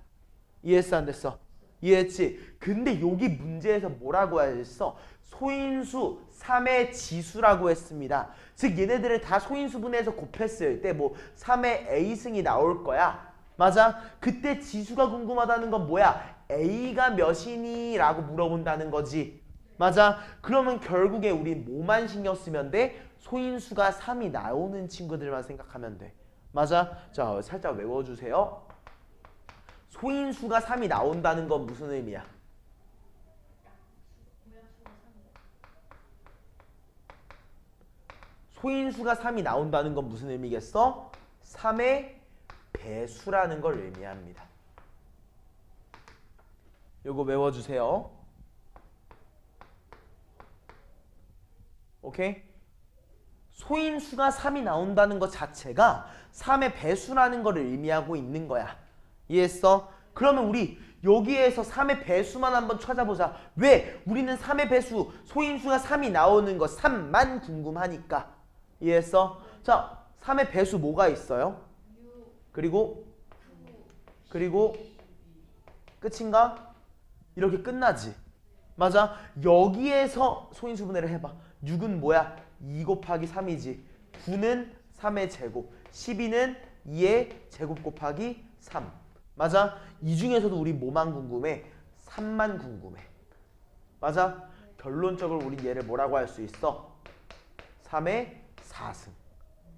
이해했어 안 됐어? 이해했지? 근데 여기 문제에서 뭐라고 했어? 소인수 3의 지수라고 했습니다. 즉 얘네들을 다 소인수분해해서 곱했을 때 뭐 3의 a승이 나올 거야. 맞아? 그때 지수가 궁금하다는 건 뭐야? a가 몇이니? 라고 물어본다는 거지. 맞아? 그러면 결국에 우리 뭐만 신경 쓰면 돼? 소인수가 3이 나오는 친구들만 생각하면 돼. 맞아? 자, 살짝 외워주세요. 소인수가 3이 나온다는 건 무슨 의미야? 공약수가 3이요. 소인수가 3이 나온다는 건 무슨 의미겠어? 3의 배수라는 걸 의미합니다. 요거 외워주세요. 오케이? 소인수가 3이 나온다는 것 자체가 3의 배수라는 걸 의미하고 있는 거야. 이해했어? 그러면 우리 여기에서 3의 배수만 한번 찾아보자. 왜? 우리는 3의 배수, 소인수가 3이 나오는 거 3만 궁금하니까. 이해했어? 자, 3의 배수 뭐가 있어요? 6, 그리고 9, 끝인가? 이렇게 끝나지. 맞아? 여기에서 소인수분해를 해봐. 6은 뭐야? 2 곱하기 3이지. 9는 3의 제곱. 12는 2의 제곱 곱하기 3. 맞아? 이 중에서도 우리 뭐만 궁금해? 3만 궁금해. 맞아? 결론적으로 우리 얘를 뭐라고 할 수 있어? 3의 4승.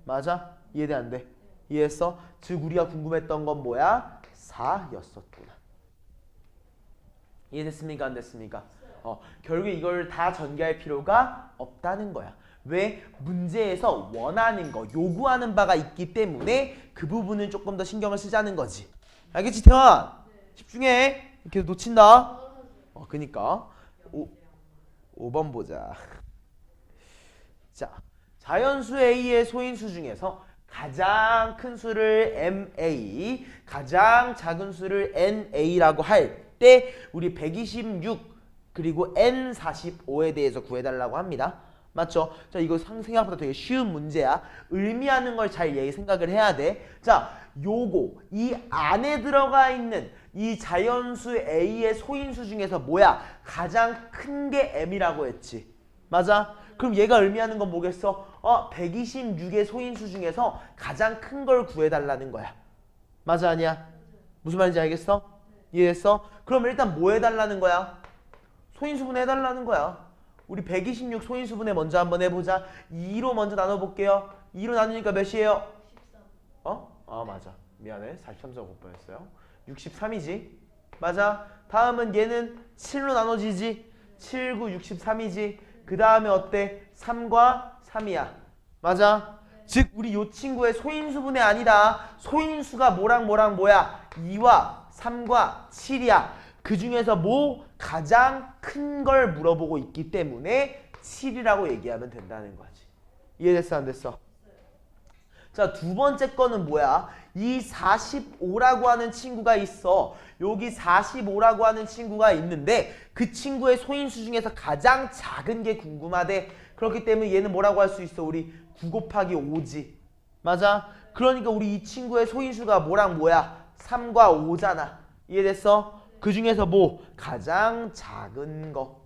맞아? 이해돼 안 돼? 이해했어? 즉 우리가 궁금했던 건 뭐야? 4였었구나. 이해됐습니까? 안 됐습니까? 결국 이걸 다 전개할 필요가 없다는 거야. 왜? 문제에서 원하는 거, 요구하는 바가 있기 때문에 그 부분은 조금 더 신경을 쓰자는 거지. 알겠지, 태환? 집중해. 이렇게 놓친다. 그니까 5번 보자. 자, 자연수 A의 소인수 중에서 가장 큰 수를 MA, 가장 작은 수를 NA라고 할 때 우리 126 그리고 N45에 대해서 구해달라고 합니다. 맞죠? 자, 이거 생각보다 되게 쉬운 문제야. 의미하는 걸 잘 생각을 해야 돼. 자, 요거 이 안에 들어가 있는 이 자연수 A의 소인수 중에서 뭐야? 가장 큰 게 M이라고 했지. 맞아? 그럼 얘가 의미하는 건 뭐겠어? 126의 소인수 중에서 가장 큰 걸 구해달라는 거야. 맞아, 아니야? 무슨 말인지 알겠어? 이해했어? 그럼 일단 뭐 해달라는 거야? 소인수분 해달라는 거야. 우리 126 소인수분해 먼저 한번 해보자. 2로 먼저 나눠볼게요. 2로 나누니까 몇이에요? 13. 맞아. 미안해. 43점 못 뻔했어요. 63이지. 맞아. 다음은 얘는 7로 나눠지지. 7, 9, 63이지. 그 다음에 어때? 3과 3이야. 맞아. 즉 우리 요 친구의 소인수분해 아니다. 소인수가 뭐랑 뭐야? 2와 3과 7이야. 그 중에서 뭐 가장 큰 걸 물어보고 있기 때문에 7이라고 얘기하면 된다는 거지. 이해됐어 안 됐어? 자, 두 번째 거는 뭐야? 이 45라고 하는 친구가 있어. 여기 45라고 하는 친구가 있는데 그 친구의 소인수 중에서 가장 작은 게 궁금하대. 그렇기 때문에 얘는 뭐라고 할 수 있어? 우리 9 곱하기 5지. 맞아? 그러니까 우리 이 친구의 소인수가 뭐랑 뭐야? 3과 5잖아. 이해됐어? 그 중에서 뭐? 가장 작은 거.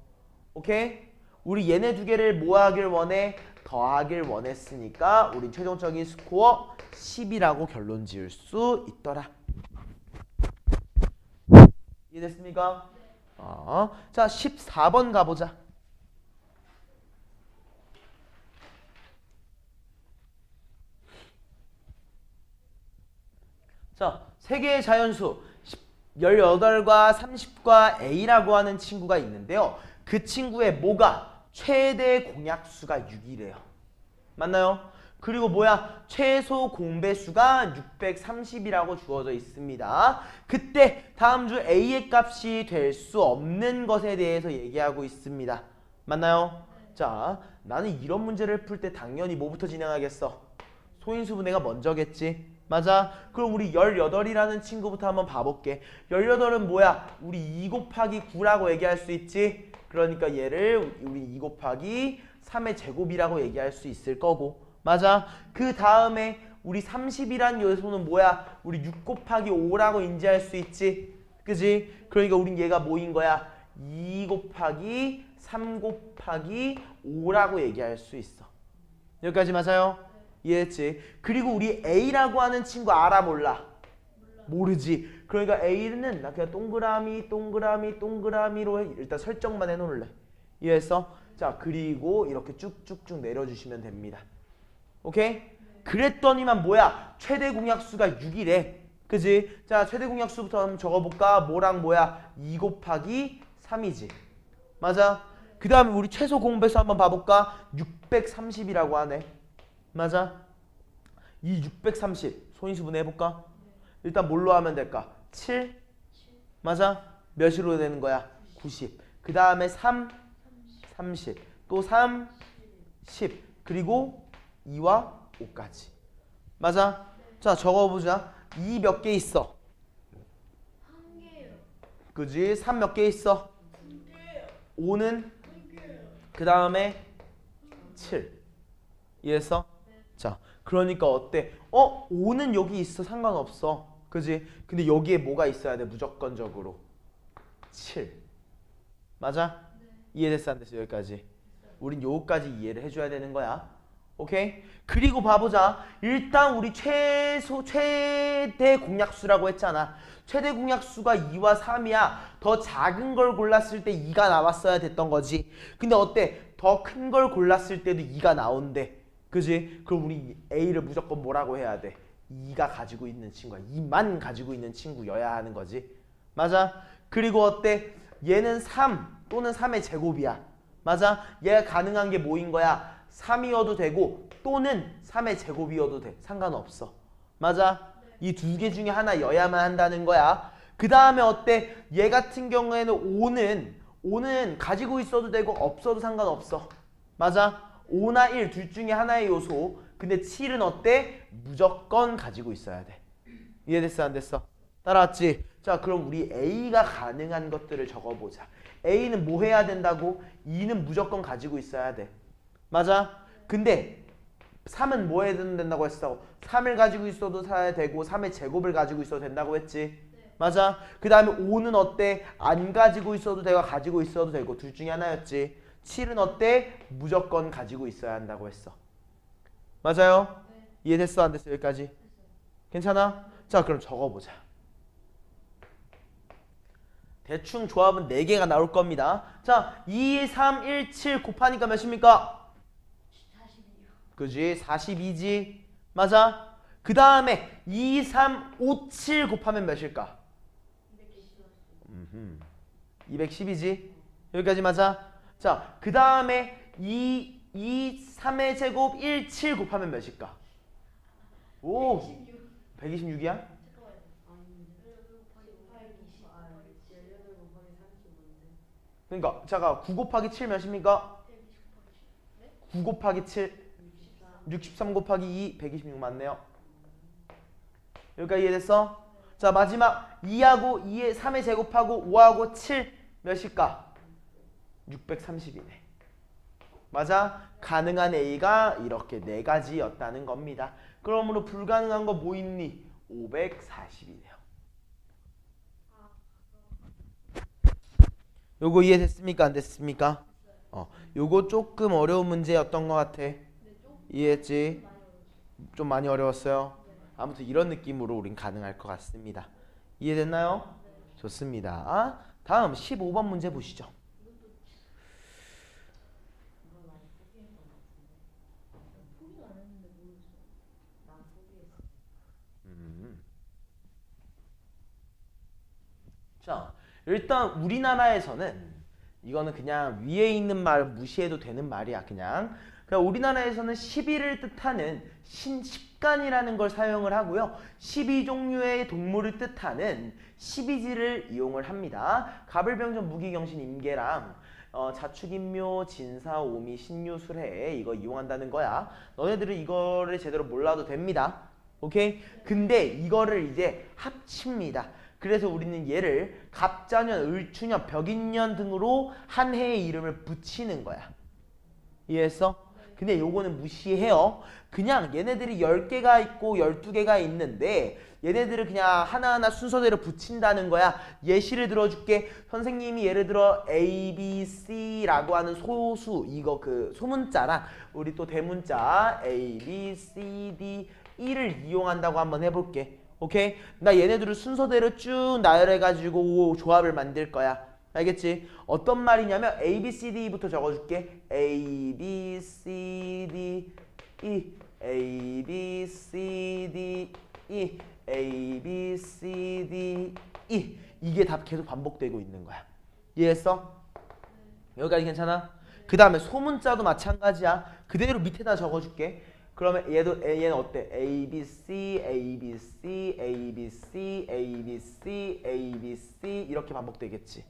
오케이? 우리 얘네 두 개를 뭐 하길 원해? 더하길 원했으니까 우리 최종적인 스코어 10이라고 결론 지을 수 있더라. 이해됐습니까? 자, 14번 가보자. 자, 세 개의 자연수 18과 30과 A라고 하는 친구가 있는데요. 그 친구의 뭐가? 최대 공약수가 6이래요. 맞나요? 그리고 뭐야? 최소 공배수가 630이라고 주어져 있습니다. 그때 다음 주 A의 값이 될 수 없는 것에 대해서 얘기하고 있습니다. 맞나요? 자, 나는 이런 문제를 풀 때 당연히 뭐부터 진행하겠어? 소인수분해가 먼저겠지. 맞아? 그럼 우리 18이라는 친구부터 한번 봐볼게. 18은 뭐야? 우리 2 곱하기 9라고 얘기할 수 있지? 그러니까 얘를 우리 2 곱하기 3의 제곱이라고 얘기할 수 있을 거고. 맞아? 그 다음에 우리 30이란 요소는 뭐야? 우리 6 곱하기 5라고 인지할 수 있지? 그지? 그러니까 우린 얘가 뭐인 거야? 2 곱하기 3 곱하기 5라고 얘기할 수 있어. 여기까지 맞아요? 이해했지? 그리고 우리 A라고 하는 친구 알아 몰라? 모르지. 그러니까 A는 나 그냥 동그라미로 일단 설정만 해놓을래. 이해했어? 자, 그리고 이렇게 쭉쭉쭉 내려주시면 됩니다. 오케이? 그랬더니만 뭐야? 최대 공약수가 6이래. 그지? 자, 최대 공약수부터 한번 적어볼까? 뭐랑 뭐야? 2 곱하기 3이지. 맞아? 그 다음에 우리 최소 공배수 한번 봐볼까? 630이라고 하네. 맞아? 이 630 소인수분 해볼까? 일단 뭘로 하면 될까? 7? 맞아? 몇으로 되는 거야? 90. 그 다음에 3? 30. 또 3? 10. 그리고 2와 5까지. 맞아? 자, 적어보자. 2 몇 개 있어? 한 개요. 그지? 3 몇 개 있어? 두 개요. 5는? 한 개요. 그 다음에 7. 이해했어? 자, 그러니까 어때? 5는 여기 있어. 상관없어. 그지? 근데 여기에 뭐가 있어야 돼? 무조건적으로. 7. 맞아? 이해됐어? 안 됐어? 여기까지. 우린 요거까지 이해를 해줘야 되는 거야. 오케이? 그리고 봐보자. 일단 우리 최대 공약수라고 했잖아. 최대 공약수가 2와 3이야. 더 작은 걸 골랐을 때 2가 나왔어야 됐던 거지. 근데 어때? 더 큰 걸 골랐을 때도 2가 나온대. 그지? 그럼 우리 A를 무조건 뭐라고 해야 돼? 2가 가지고 있는 친구야. 2만 가지고 있는 친구여야 하는 거지. 맞아? 그리고 어때? 얘는 3 또는 3의 제곱이야. 맞아? 얘가 가능한 게 뭐인 거야? 3이어도 되고 또는 3의 제곱이어도 돼. 상관없어. 맞아? 이 두 개 중에 하나여야만 한다는 거야. 그 다음에 어때? 얘 같은 경우에는 5는 가지고 있어도 되고 없어도 상관없어. 맞아? 5나 1 둘 중에 하나의 요소. 근데 7은 어때? 무조건 가지고 있어야 돼. 이해됐어? 안 됐어? 따라왔지? 자, 그럼 우리 A가 가능한 것들을 적어보자. A는 뭐 해야 된다고? 2는 무조건 가지고 있어야 돼. 맞아? 근데 3은 뭐 해야 된다고 했어? 3을 가지고 있어도 사야 되고 3의 제곱을 가지고 있어도 된다고 했지? 맞아? 그 다음에 5는 어때? 안 가지고 있어도 되고 가지고 있어도 되고 둘 중에 하나였지? 7은 어때? 무조건 가지고 있어야 한다고 했어. 맞아요? 이해됐어? 안 됐어? 여기까지? 괜찮아? 자, 그럼 적어보자. 대충 조합은 4개가 나올 겁니다. 자, 2, 3, 1, 7 곱하니까 몇입니까? 42요. 그지? 42지? 맞아? 그 다음에 2, 3, 5, 7 곱하면 몇일까? 210이지? 여기까지 맞아? 자, 그 다음에 2, 3의 제곱 1, 7 곱하면 몇일까? 오! 126이야? 아니 18 곱하기 35인데. 그러니까 잠깐 9 곱하기 7 몇입니까? 9 곱하기 7 63 곱하기 2 126 맞네요. 여기까지 이해됐어? 자, 마지막 2하고 2의 3의 제곱하고 5하고 7 몇일까? 630이네. 맞아? 가능한 A가 이렇게 4가지였다는 겁니다. 그러므로 불가능한 거 뭐 있니? 540이네요. 요거 이해됐습니까? 안 됐습니까? 요거 조금 어려운 문제였던 것 같아. 이해했지? 좀 많이 어려웠어요? 아무튼 이런 느낌으로 우린 가능할 것 같습니다. 이해됐나요? 좋습니다. 다음 15번 문제 보시죠. 포기가 안 했는데 모르겠어. 난 포기했어. 자, 일단 우리나라에서는 이거는 그냥 위에 있는 말 무시해도 되는 말이야. 그냥 우리나라에서는 12를 뜻하는 신십간이라는 걸 사용을 하고요. 12종류의 동물을 뜻하는 12지를 이용을 합니다. 가불병전 무기경신 임계랑 자축인묘 진사 오미 신유 술해 이거 이용한다는 거야. 너네들은 이거를 제대로 몰라도 됩니다. 오케이? 근데 이거를 이제 합칩니다. 그래서 우리는 얘를 갑자년, 을추년, 벽인년 등으로 한 해의 이름을 붙이는 거야. 이해했어? 근데 요거는 무시해요. 그냥 얘네들이 10개가 있고 12개가 있는데 얘네들을 그냥 하나하나 순서대로 붙인다는 거야. 예시를 들어줄게. 선생님이 예를 들어 A, B, C라고 하는 소수 이거 그 소문자랑 우리 또 대문자 A, B, C, D, E를 이용한다고 한번 해볼게. 오케이? 나 얘네들을 순서대로 쭉 나열해가지고 조합을 만들 거야. 알겠지? 어떤 말이냐면 A, B, C, D부터 적어줄게. A, B, C, D, E A, B, C, D, E A, B, C, D, E 이게 다 계속 반복되고 있는 거야. 이해했어? 여기까지 괜찮아? 그 다음에 소문자도 마찬가지야. 그대로 밑에다 적어줄게. 그러면 얘는 어때? A, B, C, A, B, C, A, B, C, A, B, C, A, B, C 이렇게 반복되겠지.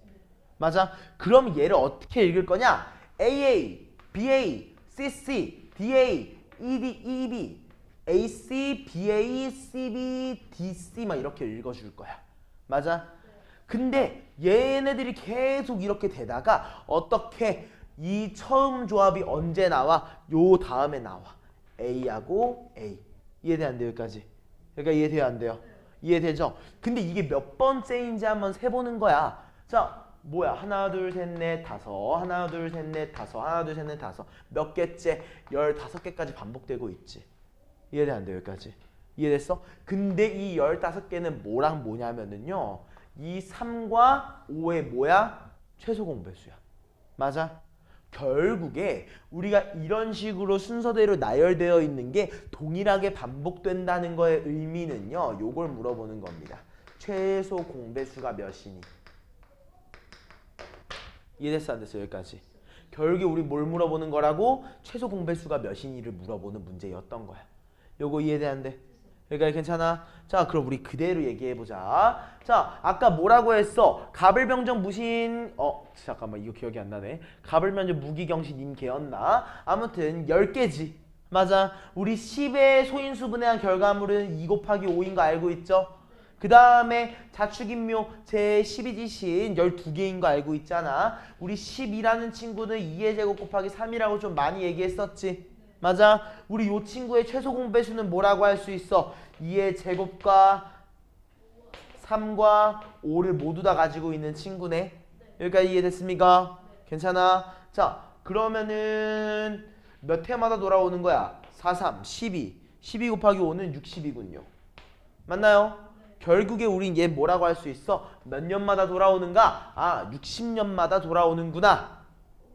맞아? 그럼 얘를 어떻게 읽을 거냐? AA, BA, CC, DA, ED, EB, AC, BA, CB, DC 막 이렇게 읽어줄 거야. 맞아? 근데 얘네들이 계속 이렇게 되다가 어떻게 이 처음 조합이 언제 나와? 요 다음에 나와. A하고 A. 이해돼 안 돼요? 여기까지? 그러니까 이해돼요? 안 돼요? 이해되죠? 근데 이게 몇 번째인지 한번 세보는 거야. 자, 뭐야? 하나, 둘, 셋, 넷, 다섯. 하나, 둘, 셋, 넷, 다섯. 하나, 둘, 셋, 넷, 다섯. 몇 개째? 15개까지 반복되고 있지. 이해돼 안 돼요? 여기까지? 이해됐어? 근데 이 15개는 뭐랑 뭐냐면은요. 이 3과 5의 뭐야? 최소 공배수야. 맞아? 결국에 우리가 이런 식으로 순서대로 나열되어 있는 게 동일하게 반복된다는 거의 의미는요. 요걸 물어보는 겁니다. 최소 공배수가 몇이니? 이해됐어? 안 됐어? 여기까지? 결국에 우리 뭘 물어보는 거라고? 최소 공배수가 몇이니를 물어보는 문제였던 거야. 요거 이해돼 안 돼? 여기까지 괜찮아? 자, 그럼 우리 그대로 얘기해보자. 자, 아까 뭐라고 했어? 갑을병정 무신 잠깐만 이거 기억이 안 나네. 갑을병정 무기경신 임계였나? 아무튼 10개지. 맞아. 우리 10의 소인수분해한 결과물은 2 곱하기 5인 거 알고 있죠? 그 다음에 자축인묘 제12지신 12개인 거 알고 있잖아. 우리 10이라는 친구는 2의 제곱 곱하기 3이라고 좀 많이 얘기했었지. 맞아. 우리 요 친구의 최소 공배수는 뭐라고 할 수 있어? 2의 제곱과 3과 5를 모두 다 가지고 있는 친구네. 여기까지 이해됐습니까? 괜찮아? 자, 그러면은 몇 회마다 돌아오는 거야? 4, 3, 12. 12 곱하기 5는 60이군요. 맞나요? 결국에 우린 얘 뭐라고 할 수 있어? 몇 년마다 돌아오는가? 아, 60년마다 돌아오는구나.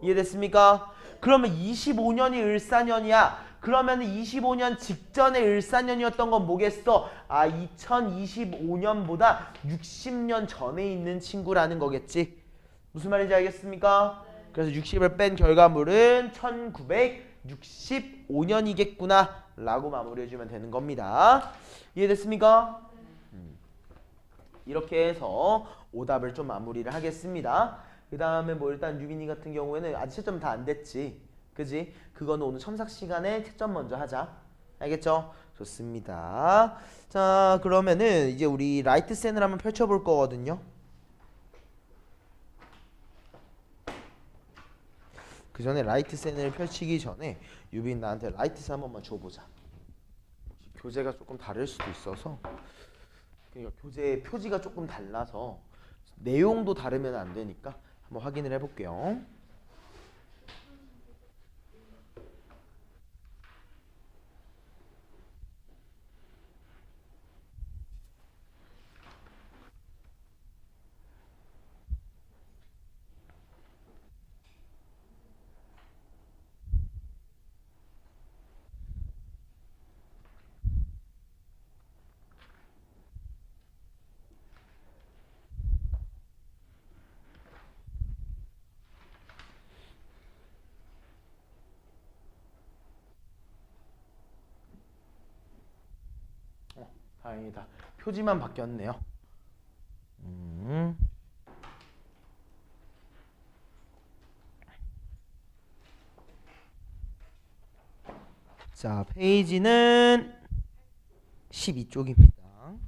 이해됐습니까? 그러면 25년이 을사년이야. 그러면 25년 직전에 을사년이었던 건 뭐겠어? 아, 2025년보다 60년 전에 있는 친구라는 거겠지. 무슨 말인지 알겠습니까? 그래서 60을 뺀 결과물은 1965년이겠구나 라고 마무리해주면 되는 겁니다. 이해됐습니까? 이렇게 해서 오답을 좀 마무리를 하겠습니다. 그 다음에 뭐 일단 유빈이 같은 경우에는 아직 채점 다 안 됐지. 그지? 그거는 오늘 첨삭 시간에 채점 먼저 하자. 알겠죠? 좋습니다. 자, 그러면은 이제 우리 라이트 샌을 한번 펼쳐볼 거거든요. 그 전에 라이트 샌을 펼치기 전에 유빈 나한테 라이트 샌 한 번만 줘보자. 교재가 조금 다를 수도 있어서 그러니까 교재 표지가 조금 달라서 내용도 다르면 안 되니까 한번 확인을 해볼게요. 다행이다. 표지만 바뀌었네요. 자, 페이지는 12쪽입니다.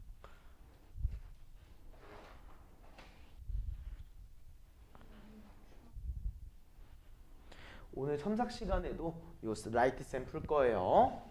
오늘 첨삭 시간에도 요 라이트 쌤 풀 거예요.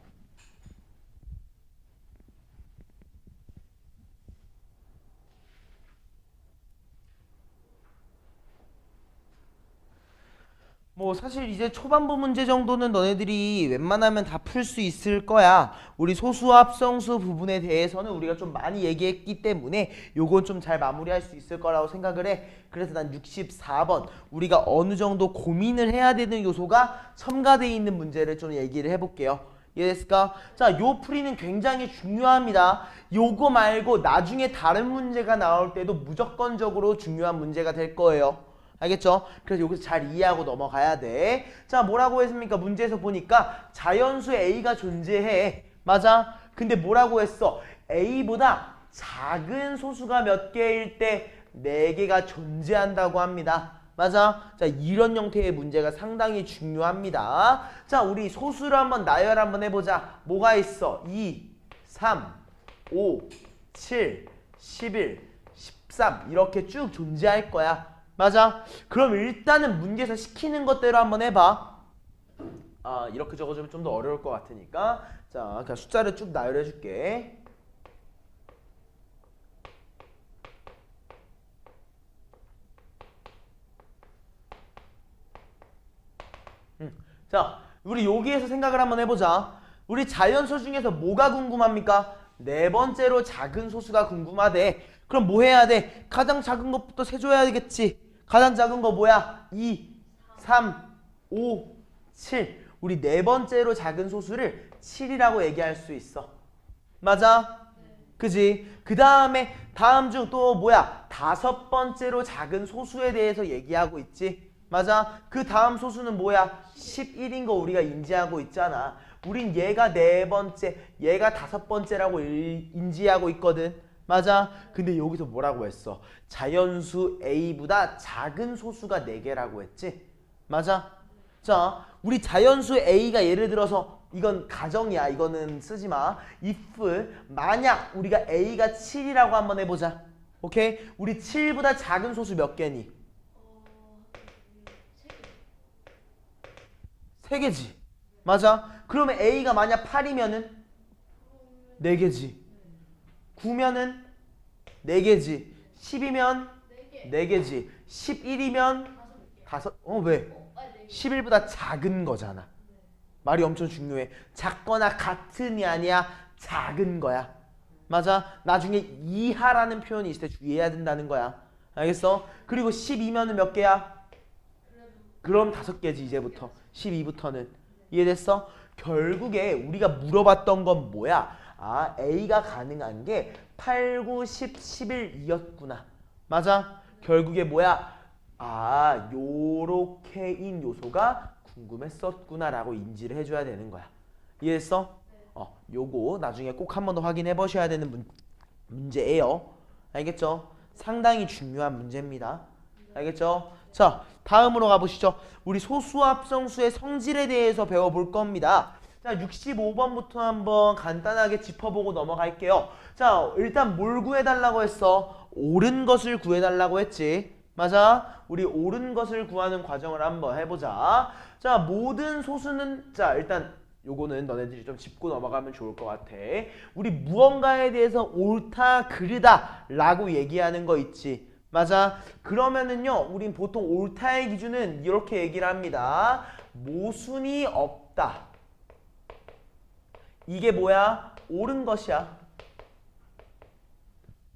뭐 사실 이제 초반부 문제 정도는 너네들이 웬만하면 다 풀 수 있을 거야. 우리 소수 합성수 부분에 대해서는 우리가 좀 많이 얘기했기 때문에 요건 좀 잘 마무리할 수 있을 거라고 생각을 해. 그래서 난 64번 우리가 어느 정도 고민을 해야 되는 요소가 첨가되어 있는 문제를 좀 얘기를 해볼게요. 이해됐을까? 자, 요 풀이는 굉장히 중요합니다. 요거 말고 나중에 다른 문제가 나올 때도 무조건적으로 중요한 문제가 될 거예요. 알겠죠? 그래서 여기서 잘 이해하고 넘어가야 돼. 자, 뭐라고 했습니까? 문제에서 보니까 자연수 A가 존재해. 맞아? 근데 뭐라고 했어? A보다 작은 소수가 몇 개일 때 4개가 존재한다고 합니다. 맞아? 자, 이런 형태의 문제가 상당히 중요합니다. 자, 우리 소수를 한번 나열 한번 해보자. 뭐가 있어? 2, 3, 5, 7, 11, 13 이렇게 쭉 존재할 거야. 맞아? 그럼 일단은 문제에서 시키는 것대로 한번 해봐. 아, 이렇게 적어주면 좀 더 어려울 것 같으니까. 자, 그냥 숫자를 쭉 나열해 줄게. 자, 우리 여기에서 생각을 한번 해보자. 우리 자연수 중에서 뭐가 궁금합니까? 네 번째로 작은 소수가 궁금하대. 그럼 뭐 해야 돼? 가장 작은 것부터 세줘야 되겠지. 가장 작은 거 뭐야? 2, 3, 5, 7. 우리 네 번째로 작은 소수를 7이라고 얘기할 수 있어. 맞아? 그지? 그 다음에 다음 중 또 뭐야? 다섯 번째로 작은 소수에 대해서 얘기하고 있지. 맞아? 그 다음 소수는 뭐야? 11인 거 우리가 인지하고 있잖아. 우린 얘가 네 번째, 얘가 다섯 번째라고 인지하고 있거든. 맞아? 근데 여기서 뭐라고 했어? 자연수 A보다 작은 소수가 4개라고 했지? 맞아? 자, 우리 자연수 A가 예를 들어서 이건 가정이야. 이거는 쓰지 마. if 만약 우리가 A가 7이라고 한번 해보자. 오케이? 우리 7보다 작은 소수 몇 개니? 3개지. 맞아? 그러면 A가 만약 8이면은 4개지. 9면은 4개지. 10이면 4개지. 11이면 5. 왜? 11보다 작은 거잖아. 말이 엄청 중요해. 작거나 같은이 아니야. 작은 거야. 맞아? 나중에 이하라는 표현이 있을 때 주의해야 된다는 거야. 알겠어? 그리고 12면은 몇 개야? 그럼 5개지 이제부터. 12부터는. 이해됐어? 결국에 우리가 물어봤던 건 뭐야? 아, A가 가능한 게 8, 9, 10, 11이었구나. 맞아? 결국에 뭐야? 아, 요렇게인 요소가 궁금했었구나 라고 인지를 해줘야 되는 거야. 이해했어? 요거 나중에 꼭 한 번 더 확인해 보셔야 되는 문제예요. 알겠죠? 상당히 중요한 문제입니다. 알겠죠? 자, 다음으로 가보시죠. 우리 소수합성수의 성질에 대해서 배워볼 겁니다. 자, 65번부터 한번 간단하게 짚어보고 넘어갈게요. 자, 일단 뭘 구해달라고 했어? 옳은 것을 구해달라고 했지. 맞아? 우리 옳은 것을 구하는 과정을 한번 해보자. 자, 모든 소수는, 자, 일단 요거는 너네들이 좀 짚고 넘어가면 좋을 것 같아. 우리 무언가에 대해서 옳다, 그르다 라고 얘기하는 거 있지. 맞아? 그러면은요, 우린 보통 옳다의 기준은 이렇게 얘기를 합니다. 모순이 없다. 이게 뭐야? 옳은 것이야.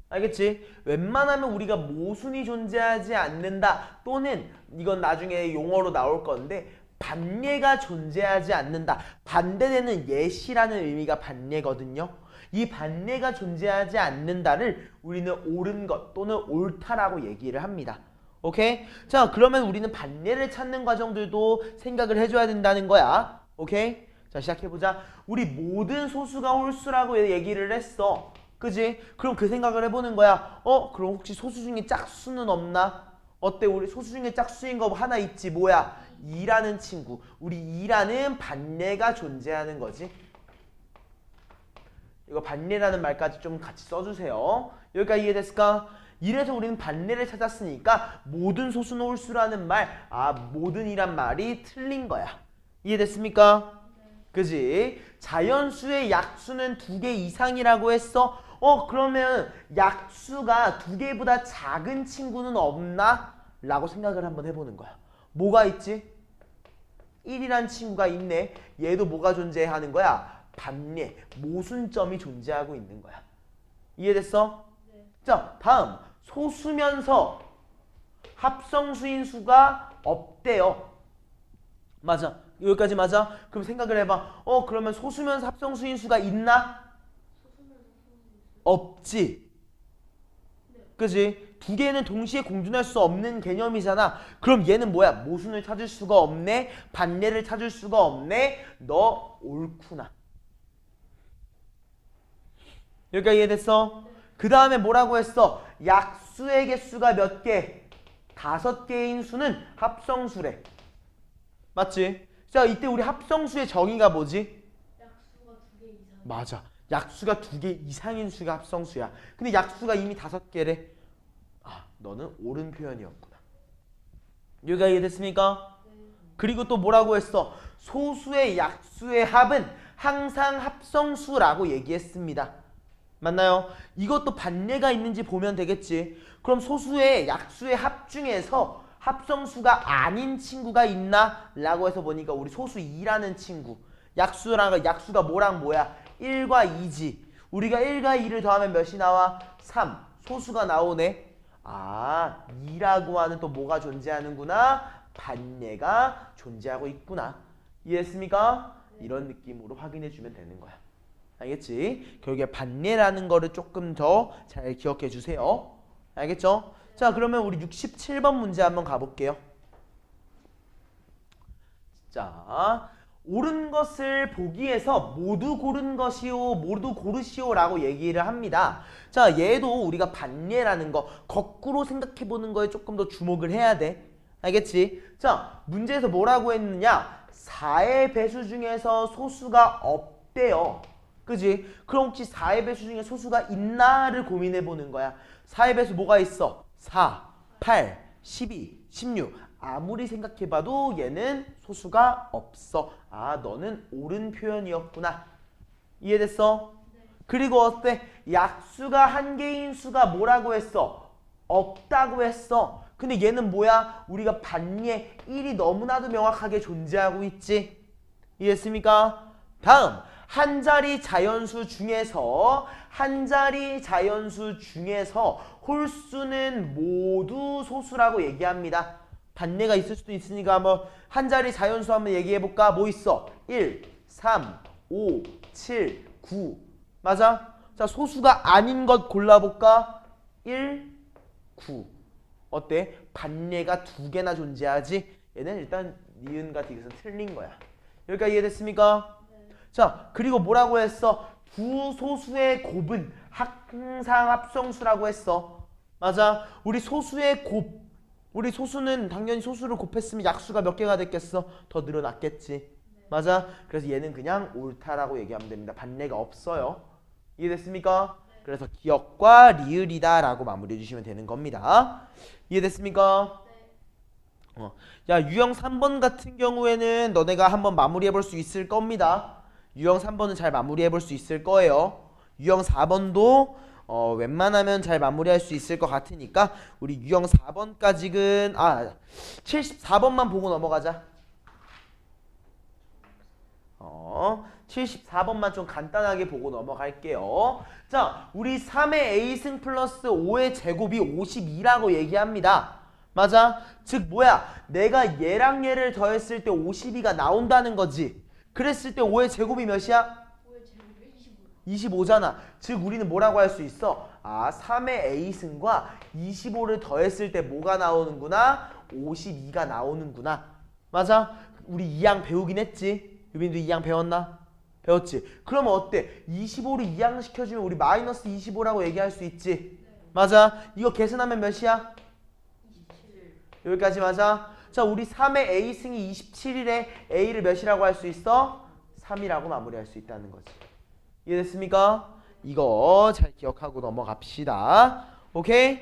알겠지? 웬만하면 우리가 모순이 존재하지 않는다 또는 이건 나중에 용어로 나올 건데 반예가 존재하지 않는다. 반대되는 예시라는 의미가 반예거든요. 이 반예가 존재하지 않는다를 우리는 옳은 것 또는 옳다라고 얘기를 합니다. 오케이? 자, 그러면 우리는 반예를 찾는 과정들도 생각을 해줘야 된다는 거야. 오케이? 자, 시작해보자. 우리 모든 소수가 홀수라고 얘기를 했어. 그지? 그럼 그 생각을 해보는 거야. 그럼 혹시 소수 중에 짝수는 없나? 어때? 우리 소수 중에 짝수인 거 하나 있지. 뭐야? 2라는 친구. 우리 2라는 반예가 존재하는 거지. 이거 반예라는 말까지 좀 같이 써주세요. 여기까지 이해됐을까? 이래서 우리는 반예를 찾았으니까 모든 소수는 홀수라는 말, 모든이란 말이 틀린 거야. 이해됐습니까? 그지? 자연수의 약수는 2개 이상이라고 했어. 그러면 약수가 2개보다 작은 친구는 없나? 라고 생각을 한번 해보는 거야. 뭐가 있지? 1이란 친구가 있네. 얘도 뭐가 존재하는 거야? 반예, 모순점이 존재하고 있는 거야. 이해됐어? 네. 자, 다음. 소수면서 합성수인 수가 없대요. 맞아. 여기까지 맞아? 그럼 생각을 해봐. 그러면 소수면서 합성수인 수가 있나? 없지. 그지? 두 개는 동시에 공존할 수 없는 개념이잖아. 그럼 얘는 뭐야? 모순을 찾을 수가 없네. 반례를 찾을 수가 없네. 너 옳구나. 여기까지 이해됐어? 그 다음에 뭐라고 했어? 약수의 개수가 몇 개? 5개인 수는 합성수래. 맞지? 자, 이때 우리 합성수의 정의가 뭐지? 약수가 2개 이상. 맞아. 약수가 2개 이상인 수가 합성수야. 근데 약수가 이미 5개래. 아, 너는 옳은 표현이었구나. 여기까지 이해됐습니까? 그리고 또 뭐라고 했어? 소수의 약수의 합은 항상 합성수라고 얘기했습니다. 맞나요? 이것도 반례가 있는지 보면 되겠지. 그럼 소수의 약수의 합 중에서 합성수가 아닌 친구가 있나? 라고 해서 보니까 우리 소수 2라는 친구. 약수가 뭐랑 뭐야? 1과 2지. 우리가 1과 2를 더하면 몇이 나와? 3. 소수가 나오네. 아, 2라고 하는 또 뭐가 존재하는구나? 반례가 존재하고 있구나. 이해했습니까? 이런 느낌으로 확인해주면 되는 거야. 알겠지? 결국에 반례라는 거를 조금 더 잘 기억해 주세요. 알겠죠? 자, 그러면 우리 67번 문제 한번 가볼게요. 자, 옳은 것을 보기 위해서 모두 고른 것이요, 모두 고르시오 라고 얘기를 합니다. 자, 얘도 우리가 반례라는 거 거꾸로 생각해 보는 거에 조금 더 주목을 해야 돼. 알겠지? 자, 문제에서 뭐라고 했느냐? 4의 배수 중에서 소수가 없대요. 그지? 그럼 혹시 4의 배수 중에 소수가 있나를 고민해 보는 거야. 4의 배수 뭐가 있어? 4, 8, 12, 16. 아무리 생각해봐도 얘는 소수가 없어. 아, 너는 옳은 표현이었구나. 이해됐어? 그리고 어때? 약수가 한 개인 수가 뭐라고 했어? 없다고 했어. 근데 얘는 뭐야? 우리가 반례 1이 너무나도 명확하게 존재하고 있지. 이해했습니까? 다음, 한 자리 자연수 중에서 홀수는 모두 소수라고 얘기합니다. 반례가 있을 수도 있으니까 한번 한 자리 자연수 한번 얘기해볼까? 뭐 있어? 1, 3, 5, 7, 9. 맞아? 자, 소수가 아닌 것 골라볼까? 1, 9. 어때? 반례가 2개나 존재하지? 얘는 일단 니은과 디귿은 틀린 거야. 여기까지 이해됐습니까? 자, 그리고 뭐라고 했어? 두 소수의 곱은 항상 합성수라고 했어. 맞아? 우리 소수의 곱, 우리 소수는 당연히 소수를 곱했으면 약수가 몇 개가 됐겠어? 더 늘어났겠지. 맞아? 그래서 얘는 그냥 옳다라고 얘기하면 됩니다. 반례가 없어요. 이해됐습니까? 그래서 기억과 리을이다 라고 마무리해 주시면 되는 겁니다. 이해됐습니까? 야, 유형 3번 같은 경우에는 너네가 한번 마무리해 볼 수 있을 겁니다. 유형 3번은 잘 마무리해 볼 수 있을 거예요. 유형 4번도 웬만하면 잘 마무리할 수 있을 것 같으니까 우리 유형 4번까지는 74번만 보고 넘어가자. 74번만 좀 간단하게 보고 넘어갈게요. 자, 우리 3의 a승 플러스 5의 제곱이 52라고 얘기합니다. 맞아? 즉 뭐야? 내가 얘랑 얘를 더했을 때 52가 나온다는 거지. 그랬을 때 5의 제곱이 몇이야? 5의 제곱이 25잖아. 즉 우리는 뭐라고 할 수 있어? 3의 a승과 25를 더했을 때 뭐가 나오는구나? 52가 나오는구나. 맞아? 우리 2양 배우긴 했지. 유빈도 2양 배웠나? 배웠지? 그러면 어때? 25를 2양 시켜주면 우리 마이너스 25라고 얘기할 수 있지? 맞아? 이거 계산하면 몇이야? 27. 여기까지 맞아? 자, 우리 3의 a승이 27일에 a를 몇이라고 할 수 있어? 3이라고 마무리할 수 있다는 거지. 이해됐습니까? 이거 잘 기억하고 넘어갑시다. 오케이?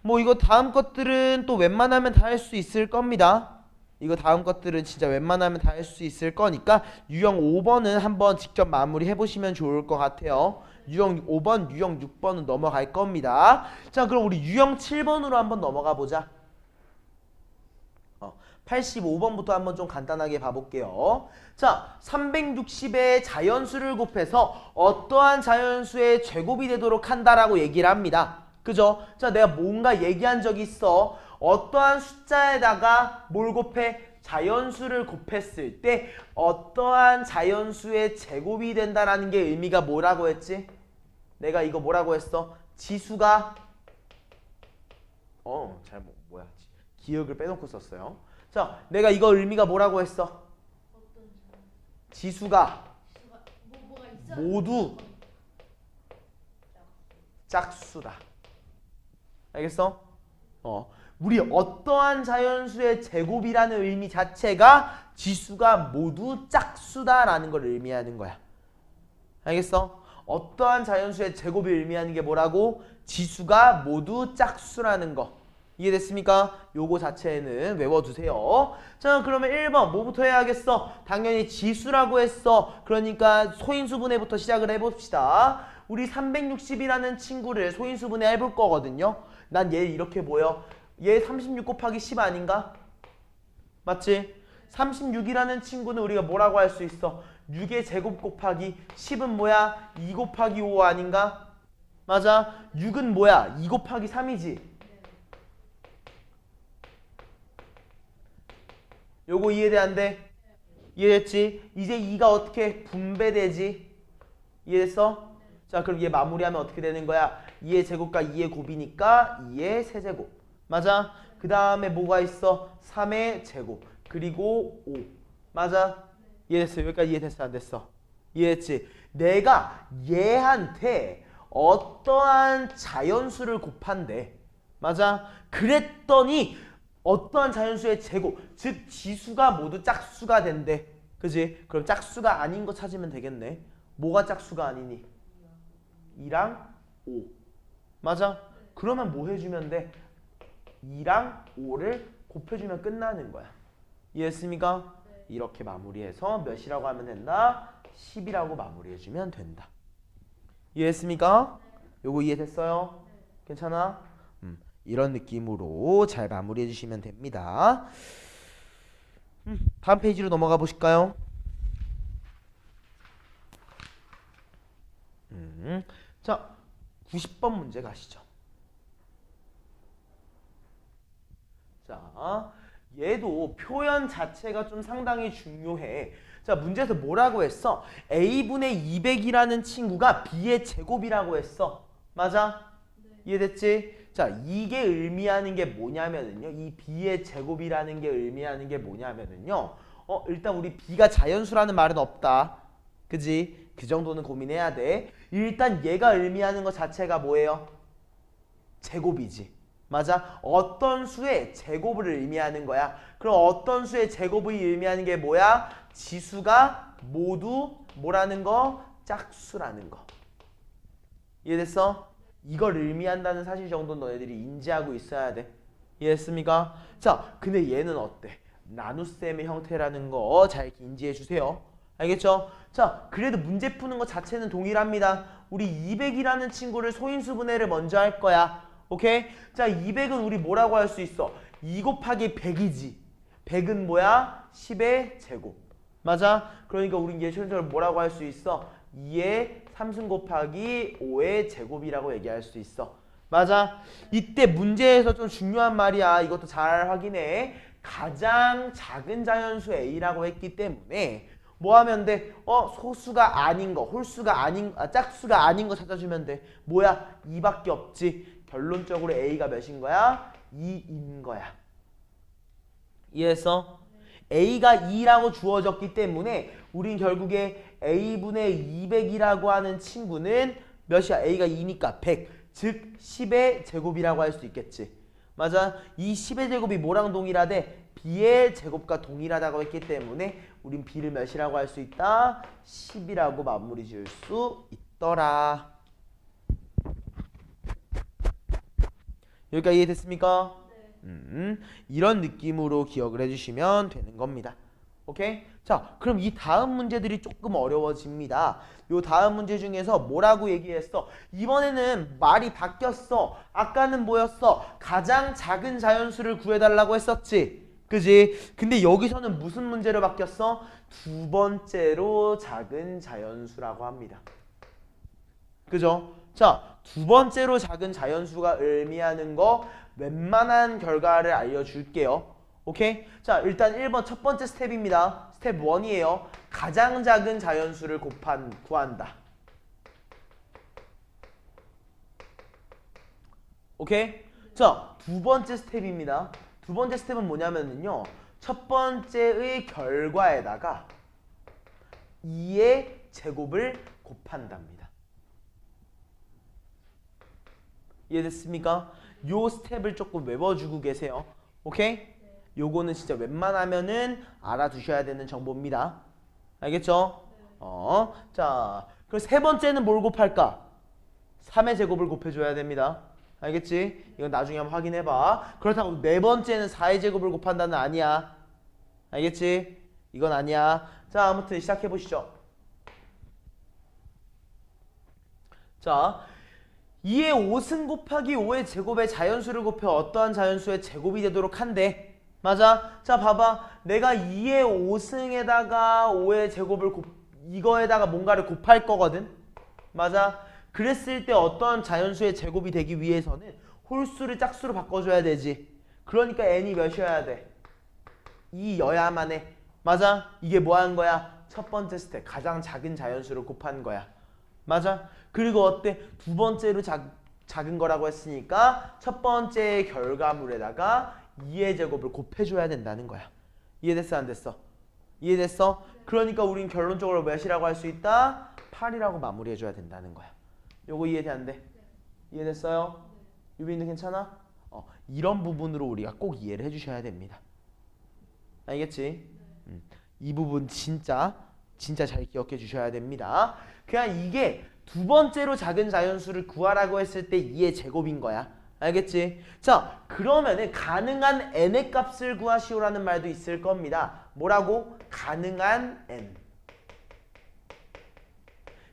뭐 이거 다음 것들은 또 웬만하면 다 할 수 있을 겁니다. 이거 다음 것들은 진짜 웬만하면 다 할 수 있을 거니까 유형 5번은 한번 직접 마무리 해보시면 좋을 것 같아요. 유형 5번, 유형 6번은 넘어갈 겁니다. 자, 그럼 우리 유형 7번으로 한번 넘어가 보자. 85번부터 한번 좀 간단하게 봐볼게요. 자, 360에 자연수를 곱해서 어떠한 자연수의 제곱이 되도록 한다라고 얘기를 합니다. 그죠? 자, 내가 뭔가 얘기한 적이 있어. 어떠한 숫자에다가 뭘 곱해? 자연수를 곱했을 때 어떠한 자연수의 제곱이 된다라는 게 의미가 뭐라고 했지? 내가 이거 뭐라고 했어? 지수가 잘못 뭐야? 기억을 빼놓고 썼어요. 자, 내가 이거 의미가 뭐라고 했어? 어떤 지수가 지수가 뭐가 있어? 모두 짝수다. 알겠어? 우리 어떠한 자연수의 제곱이라는 의미 자체가 지수가 모두 짝수다라는 걸 의미하는 거야. 알겠어? 어떠한 자연수의 제곱이 의미하는 게 뭐라고? 지수가 모두 짝수라는 거. 이해됐습니까? 요거 자체는 외워두세요. 자, 그러면 1번 뭐부터 해야겠어? 당연히 지수라고 했어. 그러니까 소인수분해부터 시작을 해봅시다. 우리 360이라는 친구를 소인수분해 해볼 거거든요. 난 얘 이렇게 보여. 얘 36 곱하기 10 아닌가? 맞지? 36이라는 친구는 우리가 뭐라고 할 수 있어? 6의 제곱 곱하기 10은 뭐야? 2 곱하기 5 아닌가? 맞아. 6은 뭐야? 2 곱하기 3이지. 요거 이해돼 안 돼? 이해됐지? 이제 2가 어떻게 분배되지? 이해됐어? 자, 그럼 얘 마무리하면 어떻게 되는 거야? 2의 제곱과 2의 곱이니까 2의 세제곱. 맞아? 그 다음에 뭐가 있어? 3의 제곱. 그리고 5. 맞아? 이해됐어? 여기까지 이해됐어? 안 됐어? 이해했지? 내가 얘한테 어떠한 자연수를 곱한대. 맞아? 그랬더니 어떠한 자연수의 제곱, 즉 지수가 모두 짝수가 된대. 그지? 그럼 짝수가 아닌 거 찾으면 되겠네. 뭐가 짝수가 아니니? 2랑 5. 맞아? 그러면 뭐 해주면 돼? 2랑 5를 곱해주면 끝나는 거야. 이해했습니까? 이렇게 마무리해서 몇이라고 하면 된다? 10이라고 마무리해주면 된다. 이해했습니까? 요거 이해됐어요? 괜찮아? 이런 느낌으로 잘 마무리해 주시면 됩니다. 다음 페이지로 넘어가 보실까요? 자, 90번 문제 가시죠. 자, 얘도 표현 자체가 좀 상당히 중요해. 자, 문제에서 뭐라고 했어? A분의 200이라는 친구가 B의 제곱이라고 했어. 맞아? 이해됐지? 자, 이게 의미하는 게 뭐냐면은요. 이 B의 제곱이라는 게 의미하는 게 뭐냐면은요. 일단 우리 B가 자연수라는 말은 없다. 그지? 그 정도는 고민해야 돼. 일단 얘가 의미하는 것 자체가 뭐예요? 제곱이지. 맞아? 어떤 수의 제곱을 의미하는 거야. 그럼 어떤 수의 제곱을 의미하는 게 뭐야? 지수가 모두 뭐라는 거? 짝수라는 거. 이해됐어? 이걸 의미한다는 사실 정도는 너희들이 인지하고 있어야 돼. 이해했습니까? 자, 근데 얘는 어때? 나눗셈의 형태라는 거 잘 인지해 주세요. 알겠죠? 자, 그래도 문제 푸는 것 자체는 동일합니다. 우리 200이라는 친구를 소인수분해를 먼저 할 거야. 오케이? 자, 200은 우리 뭐라고 할 수 있어? 2 곱하기 100이지. 100은 뭐야? 10의 제곱. 맞아? 그러니까 우린 예천적으로 뭐라고 할 수 있어? 2의 3승 곱하기 5의 제곱이라고 얘기할 수 있어. 맞아? 이때 문제에서 좀 중요한 말이야. 이것도 잘 확인해. 가장 작은 자연수 A라고 했기 때문에 뭐 하면 돼? 소수가 아닌 거, 홀수가 아닌, 짝수가 아닌 거 찾아주면 돼. 뭐야? 2밖에 없지. 결론적으로 A가 몇인 거야? 2인 거야. 이해했어? A가 2라고 주어졌기 때문에 우린 결국에 A분의 200이라고 하는 친구는 몇이야? A가 2니까 100. 즉 10의 제곱이라고 할 수 있겠지. 맞아? 이 10의 제곱이 뭐랑 동일하대? B의 제곱과 동일하다고 했기 때문에 우린 B를 몇이라고 할 수 있다? 10이라고 마무리 지을 수 있더라. 여기까지 이해됐습니까? 이런 느낌으로 기억을 해주시면 되는 겁니다. 오케이? 자, 그럼 이 다음 문제들이 조금 어려워집니다. 요 다음 문제 중에서 뭐라고 얘기했어? 이번에는 말이 바뀌었어. 아까는 뭐였어? 가장 작은 자연수를 구해달라고 했었지. 그지? 근데 여기서는 무슨 문제로 바뀌었어? 두 번째로 작은 자연수라고 합니다. 그죠? 자, 두 번째로 작은 자연수가 의미하는 거 웬만한 결과를 알려줄게요. 오케이? 자, 일단 1번 첫 번째 스텝입니다. 스텝 1이에요. 가장 작은 자연수를 구한다. 오케이? 자, 두 번째 스텝입니다. 두 번째 스텝은 뭐냐면요. 첫 번째의 결과에다가 2의 제곱을 곱한답니다. 이해됐습니까? 요 스텝을 조금 외워주고 계세요. 오케이? 요거는 진짜 웬만하면은 알아두셔야 되는 정보입니다. 알겠죠? 자, 그럼 세 번째는 뭘 곱할까? 3의 제곱을 곱해줘야 됩니다. 알겠지? 이건 나중에 한번 확인해봐. 그렇다고 네 번째는 4의 제곱을 곱한다는 아니야. 알겠지? 이건 아니야. 자, 아무튼 시작해보시죠. 자, 2의 5승 곱하기 5의 제곱의 자연수를 곱해 어떠한 자연수의 제곱이 되도록 한대. 맞아? 자, 봐봐. 내가 2의 5승에다가 5의 제곱을 이거에다가 뭔가를 곱할 거거든. 맞아? 그랬을 때 어떤 자연수의 제곱이 되기 위해서는 홀수를 짝수로 바꿔줘야 되지. 그러니까 n이 몇이어야 돼? 2여야만 해. 맞아? 이게 뭐 한 거야? 첫 번째 스텝. 가장 작은 자연수를 곱한 거야. 맞아? 그리고 어때? 두 번째로 작은 거라고 했으니까 첫 번째 결과물에다가 2의 제곱을 곱해줘야 된다는 거야. 이해됐어? 안 됐어? 이해됐어? 그러니까 우린 결론적으로 몇이라고 할 수 있다? 8이라고 마무리해줘야 된다는 거야. 요거 이해돼? 안 돼? 이해됐어요? 유빈이는 괜찮아? 이런 부분으로 우리가 꼭 이해를 해주셔야 됩니다. 알겠지? 이 부분 진짜 잘 기억해 주셔야 됩니다. 그냥 이게 두 번째로 작은 자연수를 구하라고 했을 때 2의 제곱인 거야. 알겠지? 자, 그러면은 가능한 n의 값을 구하시오라는 말도 있을 겁니다. 뭐라고? 가능한 n.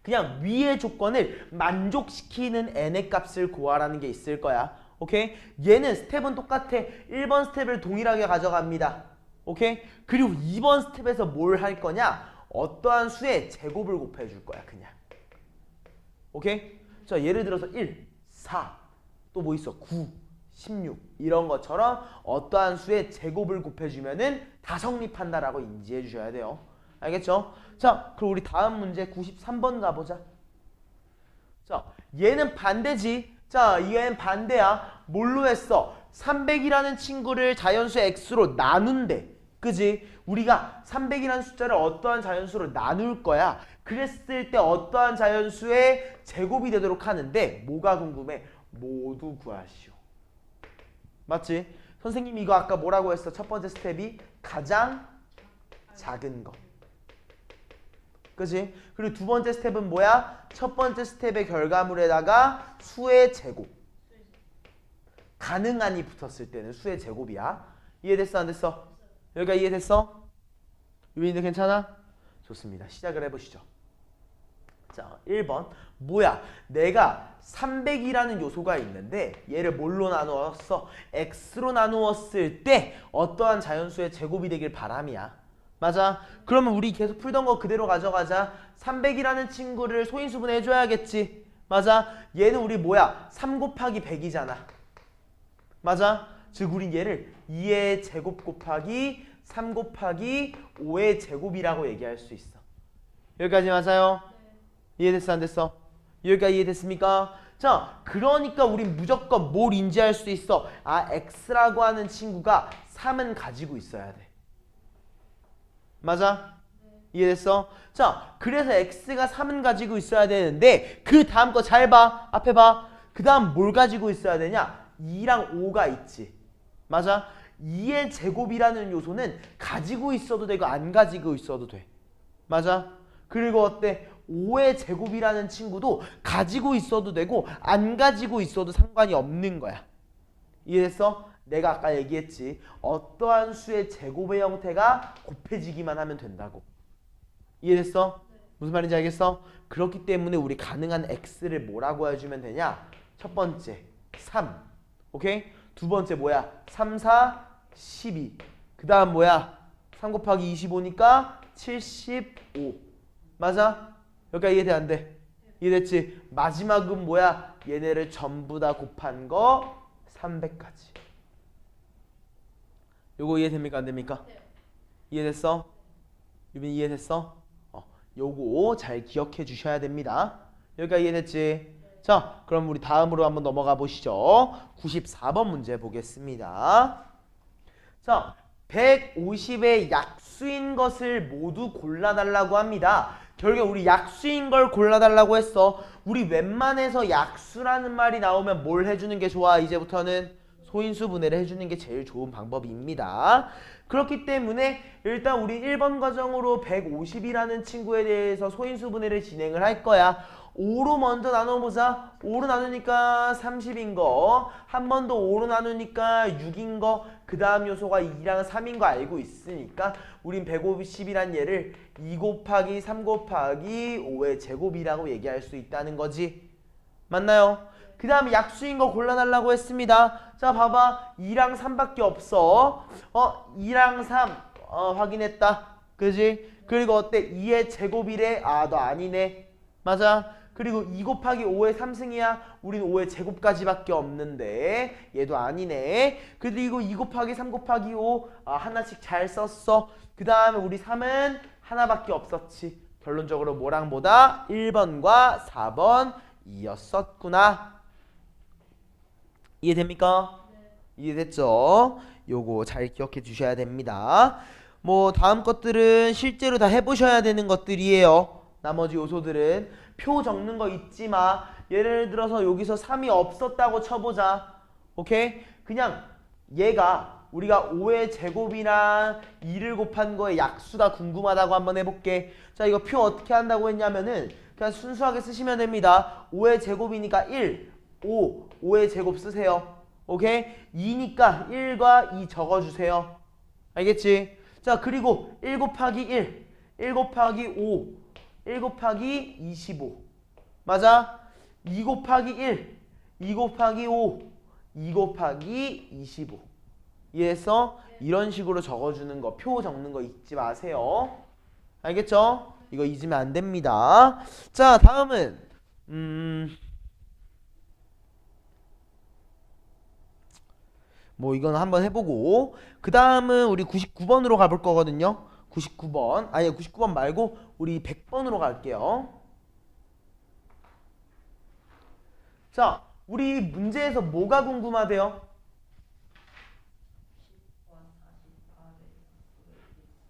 그냥 위의 조건을 만족시키는 n의 값을 구하라는 게 있을 거야. 오케이? 얘는 스텝은 똑같아. 1번 스텝을 동일하게 가져갑니다. 오케이? 그리고 2번 스텝에서 뭘 할 거냐? 어떠한 수의 제곱을 곱해줄 거야, 그냥. 오케이? 자, 예를 들어서 1, 4, 또 뭐 있어? 9, 16 이런 것처럼 어떠한 수의 제곱을 곱해주면은 다 성립한다라고 인지해 주셔야 돼요. 알겠죠? 자, 그럼 우리 다음 문제 93번 가보자. 자, 얘는 반대지. 자, 얘는 반대야. 뭘로 했어? 300이라는 친구를 자연수 x로 나눈대. 그지? 우리가 300이라는 숫자를 어떠한 자연수로 나눌 거야. 그랬을 때 어떠한 자연수의 제곱이 되도록 하는데 뭐가 궁금해? 모두 구하시오. 맞지? 선생님이 이거 아까 뭐라고 했어? 첫 번째 스텝이 가장 작은 거. 그지? 그리고 두 번째 스텝은 뭐야? 첫 번째 스텝의 결과물에다가 수의 제곱. 가능한이 붙었을 때는 수의 제곱이야. 이해됐어? 안 됐어? 여기가 이해됐어? 유빈이들 괜찮아? 좋습니다. 시작을 해보시죠. 자, 1번. 뭐야? 내가 300이라는 요소가 있는데 얘를 뭘로 나누었어? x로 나누었을 때 어떠한 자연수의 제곱이 되길 바람이야. 맞아? 그러면 우리 계속 풀던 거 그대로 가져가자. 300이라는 친구를 소인수분 해줘야겠지. 맞아? 얘는 우리 뭐야? 3 곱하기 100이잖아. 맞아? 즉 우린 얘를 2의 제곱 곱하기 3 곱하기 5의 제곱이라고 얘기할 수 있어. 여기까지 맞아요? 이해됐어? 안 됐어? 여기까지 이해됐습니까? 자, 그러니까 우린 무조건 뭘 인지할 수 있어? 아, x라고 하는 친구가 3은 가지고 있어야 돼. 맞아? 이해됐어? 자, 그래서 x가 3은 가지고 있어야 되는데 그 다음 거 잘 봐. 앞에 봐. 그 다음 뭘 가지고 있어야 되냐? 2랑 5가 있지. 맞아? 2의 제곱이라는 요소는 가지고 있어도 되고 안 가지고 있어도 돼. 맞아? 그리고 어때? 5의 제곱이라는 친구도 가지고 있어도 되고 안 가지고 있어도 상관이 없는 거야. 이해됐어? 내가 아까 얘기했지. 어떠한 수의 제곱의 형태가 곱해지기만 하면 된다고. 이해됐어? 무슨 말인지 알겠어? 그렇기 때문에 우리 가능한 x를 뭐라고 해주면 되냐? 첫 번째 3. 오케이? 두 번째 뭐야? 3, 4, 12. 그 다음 뭐야? 3 곱하기 25니까 75. 맞아? 여기까지 이해돼? 안 돼? 이해됐지? 마지막은 뭐야? 얘네를 전부 다 곱한 거 300까지. 요거 이해됩니까? 안 됩니까? 네. 이해됐어? 유빈 이해됐어? 요거 잘 기억해 주셔야 됩니다. 여기까지 이해됐지? 자, 그럼 우리 다음으로 한번 넘어가 보시죠. 94번 문제 보겠습니다. 자, 150의 약수인 것을 모두 골라달라고 합니다. 결국 우리 약수인 걸 골라달라고 했어. 우리 웬만해서 약수라는 말이 나오면 뭘 해주는 게 좋아? 이제부터는 소인수 분해를 해주는 게 제일 좋은 방법입니다. 그렇기 때문에 일단 우리 1번 과정으로 150이라는 친구에 대해서 소인수 분해를 진행을 할 거야. 5로 먼저 나눠보자. 5로 나누니까 30인 거, 한 번 더 5로 나누니까 6인 거, 그 다음 요소가 2랑 3인 거 알고 있으니까 우린 150이란 얘를 2 곱하기 3 곱하기 5의 제곱이라고 얘기할 수 있다는 거지. 맞나요? 그 다음에 약수인 거 골라달라고 했습니다. 자, 봐봐. 2랑 3밖에 없어. 2랑 3 확인했다. 그지? 그리고 어때? 2의 제곱이래. 아, 너 아니네. 맞아. 그리고 2 곱하기 5의 3승이야. 우린 5의 제곱까지밖에 없는데 얘도 아니네. 그리고 2 곱하기 3 곱하기 5 하나씩 잘 썼어. 그 다음에 우리 3은 하나밖에 없었지. 결론적으로 뭐랑 뭐다? 1번과 4번 이었었구나. 이해됩니까? 네. 이해됐죠? 요거 잘 기억해 주셔야 됩니다. 뭐 다음 것들은 실제로 다 해보셔야 되는 것들이에요. 나머지 요소들은 표 적는 거 잊지 마. 예를 들어서 여기서 3이 없었다고 쳐보자. 오케이? 그냥 얘가 우리가 5의 제곱이랑 2를 곱한 거에 약수가 궁금하다고 한번 해볼게. 자, 이거 표 어떻게 한다고 했냐면은 그냥 순수하게 쓰시면 됩니다. 5의 제곱이니까 1, 5의 제곱 쓰세요. 오케이? 2니까 1과 2 적어주세요. 알겠지? 자, 그리고 1 곱하기 1 곱하기 5, 1 곱하기 25. 맞아? 2 곱하기 2 곱하기 5, 2 곱하기 25. 이해했어? 이런 식으로 적어주는 거, 표 적는 거 잊지 마세요. 알겠죠? 이거 잊으면 안 됩니다. 자, 다음은 뭐 이건 한번 해보고 그 다음은 우리 99번으로 가볼 거거든요. 99번 아니 99번 말고 우리 100번으로 갈게요. 자, 우리 문제에서 뭐가 궁금하대요?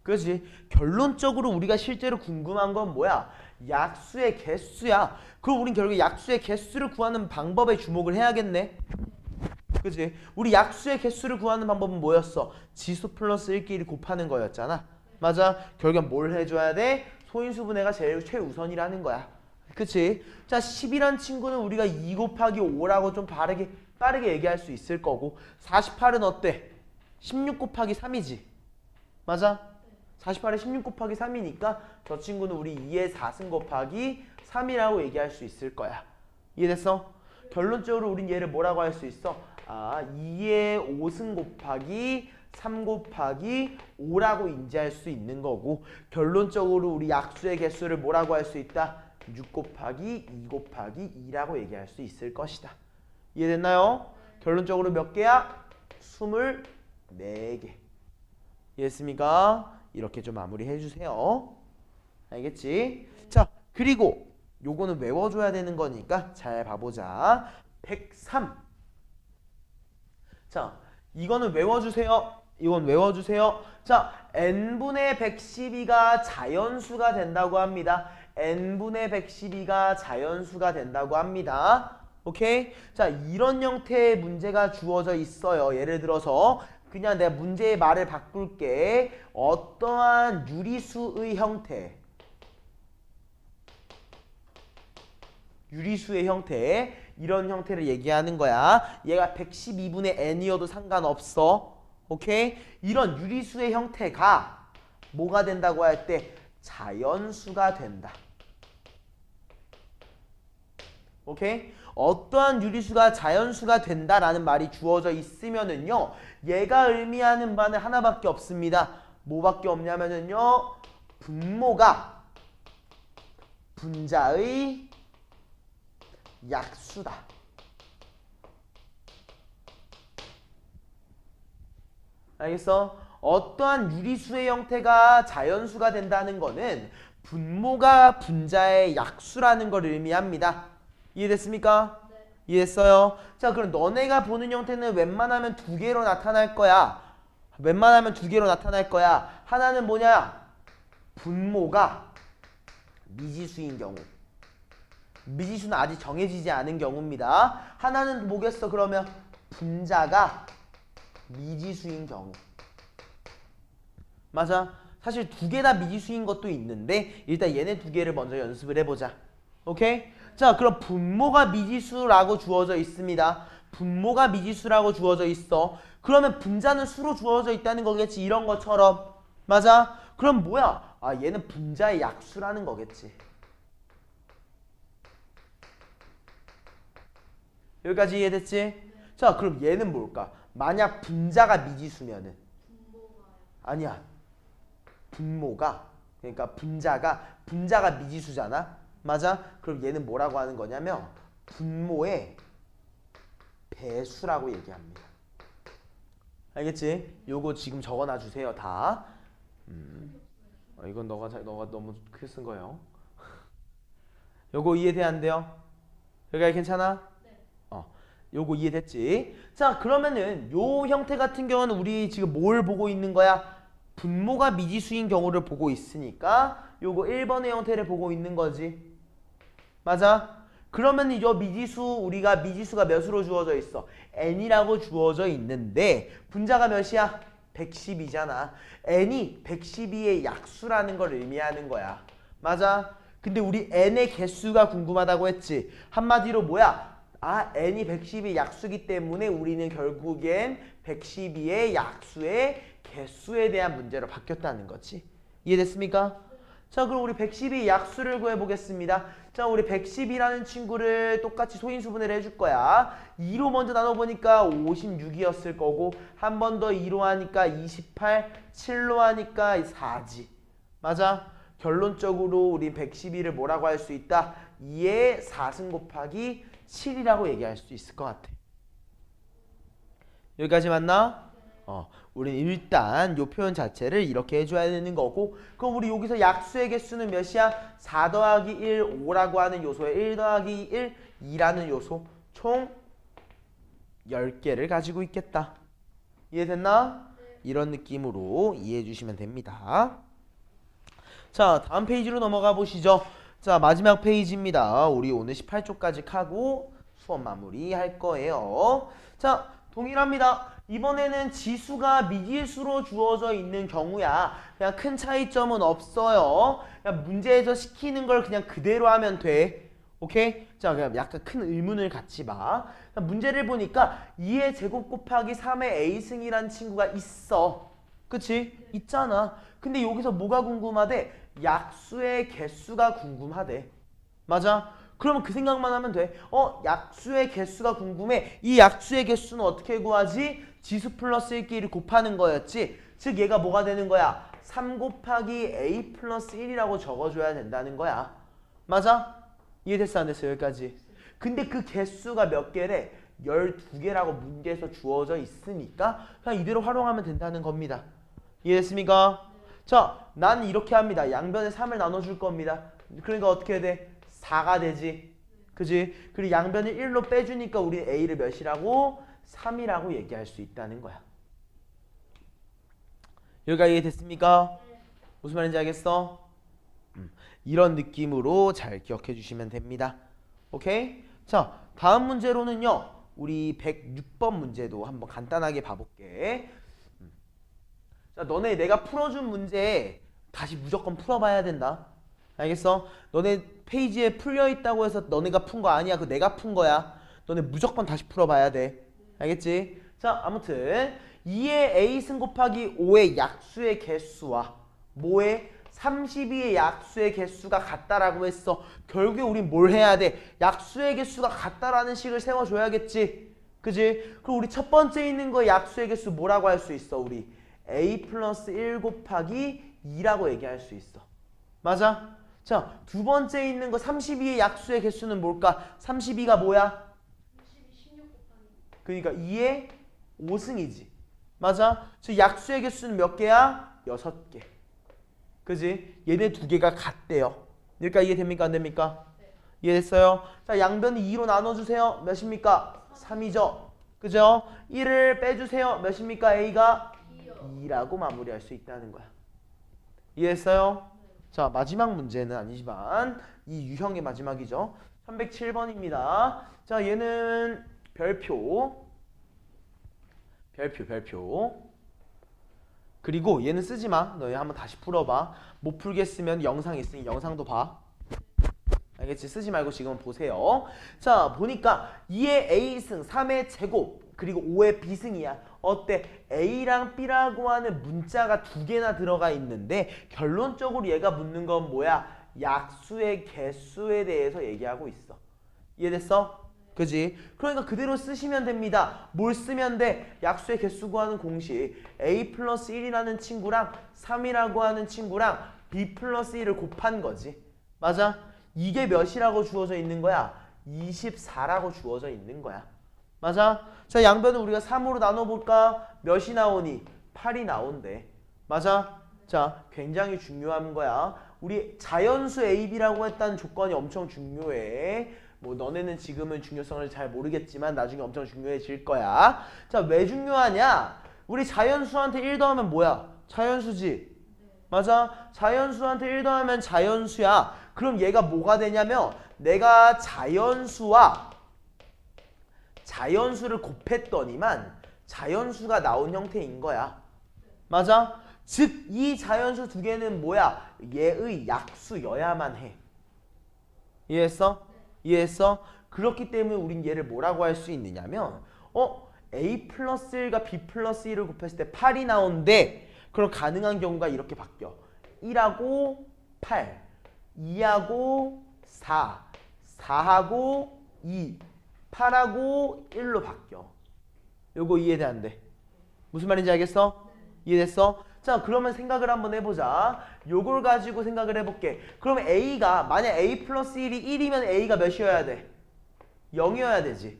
그렇지. 결론적으로 우리가 실제로 궁금한 건 뭐야? 약수의 개수야. 그럼 우린 결국 약수의 개수를 구하는 방법에 주목을 해야겠네. 그치? 우리 약수의 개수를 구하는 방법은 뭐였어? 지수 플러스 1끼리 곱하는 거였잖아. 맞아? 결국 뭘 해줘야 돼? 소인수 분해가 제일 최우선이라는 거야. 그치? 자, 10이란 친구는 우리가 2 곱하기 5라고 좀 빠르게 얘기할 수 있을 거고 48은 어때? 16 곱하기 3이지. 맞아? 48에 16 곱하기 3이니까 저 친구는 우리 2의 4승 곱하기 3이라고 얘기할 수 있을 거야. 이해됐어? 결론적으로 우린 얘를 뭐라고 할 수 있어? 2의 5승 곱하기 3 곱하기 5라고 인지할 수 있는 거고 결론적으로 우리 약수의 개수를 뭐라고 할 수 있다? 6 곱하기 2 곱하기 2라고 얘기할 수 있을 것이다. 이해됐나요? 결론적으로 몇 개야? 24개. 이해했습니까? 이렇게 좀 마무리해 주세요. 알겠지? 자, 그리고 요거는 외워줘야 되는 거니까 잘 봐보자. 103. 자, 이거는 외워주세요. 이건 외워주세요. 자, n분의 112가 자연수가 된다고 합니다. n분의 112가 자연수가 된다고 합니다. 오케이? 자, 이런 형태의 문제가 주어져 있어요. 예를 들어서 그냥 내가 문제의 말을 바꿀게. 어떠한 유리수의 형태. 유리수의 형태. 이런 형태를 얘기하는 거야. 얘가 112분의 n이어도 상관없어. 오케이? 이런 유리수의 형태가 뭐가 된다고 할 때 자연수가 된다. 오케이? 어떠한 유리수가 자연수가 된다라는 말이 주어져 있으면은요. 얘가 의미하는 바는 하나밖에 없습니다. 뭐밖에 없냐면은요. 분모가 분자의 약수다. 알겠어? 어떠한 유리수의 형태가 자연수가 된다는 거는 분모가 분자의 약수라는 걸 의미합니다. 이해됐습니까? 네. 이해했어요? 자, 그럼 너네가 보는 형태는 웬만하면 두 개로 나타날 거야. 웬만하면 두 개로 나타날 거야. 하나는 뭐냐? 분모가 미지수인 경우. 미지수는 아직 정해지지 않은 경우입니다. 하나는 뭐겠어? 그러면 분자가 미지수인 경우. 맞아. 사실 두 개 다 미지수인 것도 있는데 일단 얘네 두 개를 먼저 연습을 해보자. 오케이? 자, 그럼 분모가 미지수라고 주어져 있습니다. 분모가 미지수라고 주어져 있어. 그러면 분자는 수로 주어져 있다는 거겠지. 이런 것처럼. 맞아? 그럼 뭐야? 아, 얘는 분자의 약수라는 거겠지. 여기까지 이해됐지? 자, 그럼 얘는 뭘까? 만약 분자가 미지수면은 분모가요. 아니야. 분모가 그러니까 분자가 미지수잖아. 맞아? 그럼 얘는 뭐라고 하는 거냐면 분모의 배수라고 얘기합니다. 알겠지? 요거 지금 적어놔 주세요 다. 이건 너가 너무 크게 쓴 거예요. 요거 이해돼 안 돼요? 여기까지 괜찮아? 네. 요거 이해됐지? 자, 그러면은 요 형태 같은 경우는 우리 지금 뭘 보고 있는 거야? 분모가 미지수인 경우를 보고 있으니까 요거 1번의 형태를 보고 있는 거지. 맞아? 그러면 이 미지수 우리가 미지수가 몇으로 주어져 있어? n이라고 주어져 있는데 분자가 몇이야? 112잖아. n이 112의 약수라는 걸 의미하는 거야. 맞아? 근데 우리 n의 개수가 궁금하다고 했지. 한마디로 뭐야? 아, n이 112의 약수기 때문에 우리는 결국엔 112의 약수의 개수에 대한 문제로 바뀌었다는 거지. 이해됐습니까? 자, 그럼 우리 112의 약수를 구해보겠습니다. 자, 우리 110이라는 친구를 똑같이 소인수분해를 해줄 거야. 2로 먼저 나눠보니까 56이었을 거고 한 번 더 2로 하니까 28, 7로 하니까 4지. 맞아? 결론적으로 우리 112를 뭐라고 할 수 있다? 2의 4승 곱하기 7이라고 얘기할 수 있을 것 같아. 여기까지 맞나? 우리는 일단 요 표현 자체를 이렇게 해줘야 되는 거고, 그럼 우리 여기서 약수의 개수는 몇이야? 4 더하기 1, 5라고 하는 요소에 1 더하기 1, 2라는 요소 총 10개를 가지고 있겠다. 이해됐나? 이런 느낌으로 이해해 주시면 됩니다. 자, 다음 페이지로 넘어가 보시죠. 자, 마지막 페이지입니다. 우리 오늘 18쪽까지 하고 수업 마무리 할 거예요. 자, 동일합니다. 이번에는 지수가 미지수로 주어져 있는 경우야. 그냥 큰 차이점은 없어요. 그냥 문제에서 시키는 걸 그냥 그대로 하면 돼. 오케이? 자, 그냥 약간 큰 의문을 갖지 마. 문제를 보니까 2의 제곱 곱하기 3의 a승이란 친구가 있어. 그치? 있잖아. 근데 여기서 뭐가 궁금하대? 약수의 개수가 궁금하대. 맞아? 그러면 그 생각만 하면 돼. 약수의 개수가 궁금해. 이 약수의 개수는 어떻게 구하지? 지수 플러스 1끼리 곱하는 거였지. 즉 얘가 뭐가 되는 거야? 3 곱하기 a 플러스 1이라고 적어줘야 된다는 거야. 맞아? 이해됐어 안 됐어? 여기까지. 근데 그 개수가 몇 개래? 12개라고 문제에서 주어져 있으니까 그냥 이대로 활용하면 된다는 겁니다. 이해됐습니까? 자, 나는 이렇게 합니다. 양변에 3을 나눠줄 겁니다. 그러니까 어떻게 해야 돼? 4가 되지. 그지? 그리고 양변을 1로 빼주니까 우리 a를 몇이라고? 3이라고 얘기할 수 있다는 거야. 여기가 이해됐습니까? 무슨 말인지 알겠어? 이런 느낌으로 잘 기억해 주시면 됩니다. 오케이? 자, 다음 문제로는요. 우리 106번 문제도 한번 간단하게 봐볼게. 자, 너네 내가 풀어준 문제 다시 무조건 풀어봐야 된다. 알겠어? 너네 페이지에 풀려있다고 해서 너네가 푼 거 아니야. 그거 내가 푼 거야. 너네 무조건 다시 풀어봐야 돼. 알겠지? 자, 아무튼 2의 a승 곱하기 5의 약수의 개수와 뭐의 32의 약수의 개수가 같다라고 했어. 결국에 우린 뭘 해야 돼? 약수의 개수가 같다라는 식을 세워줘야겠지. 그지? 그럼 우리 첫 번째 있는 거 약수의 개수 뭐라고 할 수 있어? 우리 a 플러스 1 곱하기 2라고 얘기할 수 있어. 맞아? 자, 두 번째 있는 거 32의 약수의 개수는 뭘까? 32가 뭐야? 16 곱하기 그러니까 2의 5승이지. 맞아? 즉 약수의 개수는 몇 개야? 6개. 그지? 얘네 두 개가 같대요. 여기까지 이해됩니까? 안 됩니까? 이해됐어요? 자, 양변을 2로 나눠주세요. 몇입니까? 3이죠. 그죠? 1을 빼주세요. 몇입니까? A가 2라고 마무리할 수 있다는 거야. 이해했어요? 자, 마지막 문제는 아니지만 이 유형의 마지막이죠. 307번입니다. 자, 얘는 별표. 그리고 얘는 쓰지 마. 너희 한번 다시 풀어봐. 못 풀겠으면 영상 있으니 영상도 봐. 알겠지? 쓰지 말고 지금 보세요. 자, 보니까 2의 A승, 3의 제곱, 그리고 5의 B승이야. 어때? A랑 B라고 하는 문자가 두 개나 들어가 있는데 결론적으로 얘가 묻는 건 뭐야? 약수의 개수에 대해서 얘기하고 있어. 이해됐어? 그지? 그러니까 그대로 쓰시면 됩니다. 뭘 쓰면 돼? 약수의 개수 구하는 공식. A 플러스 1이라는 친구랑 3이라고 하는 친구랑 B 플러스 1을 곱한 거지. 맞아? 이게 몇이라고 주어져 있는 거야? 24라고 주어져 있는 거야. 맞아? 자, 양변을 우리가 3으로 나눠볼까? 몇이 나오니? 8이 나온대. 맞아? 자, 굉장히 중요한 거야. 우리 자연수 AB라고 했다는 조건이 엄청 중요해. 뭐 너네는 지금은 중요성을 잘 모르겠지만 나중에 엄청 중요해질 거야. 자, 왜 중요하냐? 우리 자연수한테 1 더하면 뭐야? 자연수지. 맞아? 자연수한테 1 더하면 자연수야. 그럼 얘가 뭐가 되냐면 내가 자연수와 자연수를 곱했더니만 자연수가 나온 형태인 거야. 맞아? 즉 이 자연수 두 개는 뭐야? 얘의 약수여야만 해. 이해했어? 이해했어? 그렇기 때문에 우린 얘를 뭐라고 할 수 있느냐면 A 플러스 1과 B 플러스 1을 곱했을 때 8이 나오는데 그럼 가능한 경우가 이렇게 바뀌어. 1하고 8, 2하고 4, 4하고 2, 8하고 1로 바뀌어. 요거 이해돼 안 돼? 무슨 말인지 알겠어? 이해됐어? 자, 그러면 생각을 한번 해보자. 요걸 가지고 생각을 해볼게. 그러면 A가 만약 A 플러스 1이 1이면 A가 몇이어야 돼? 0이어야 되지.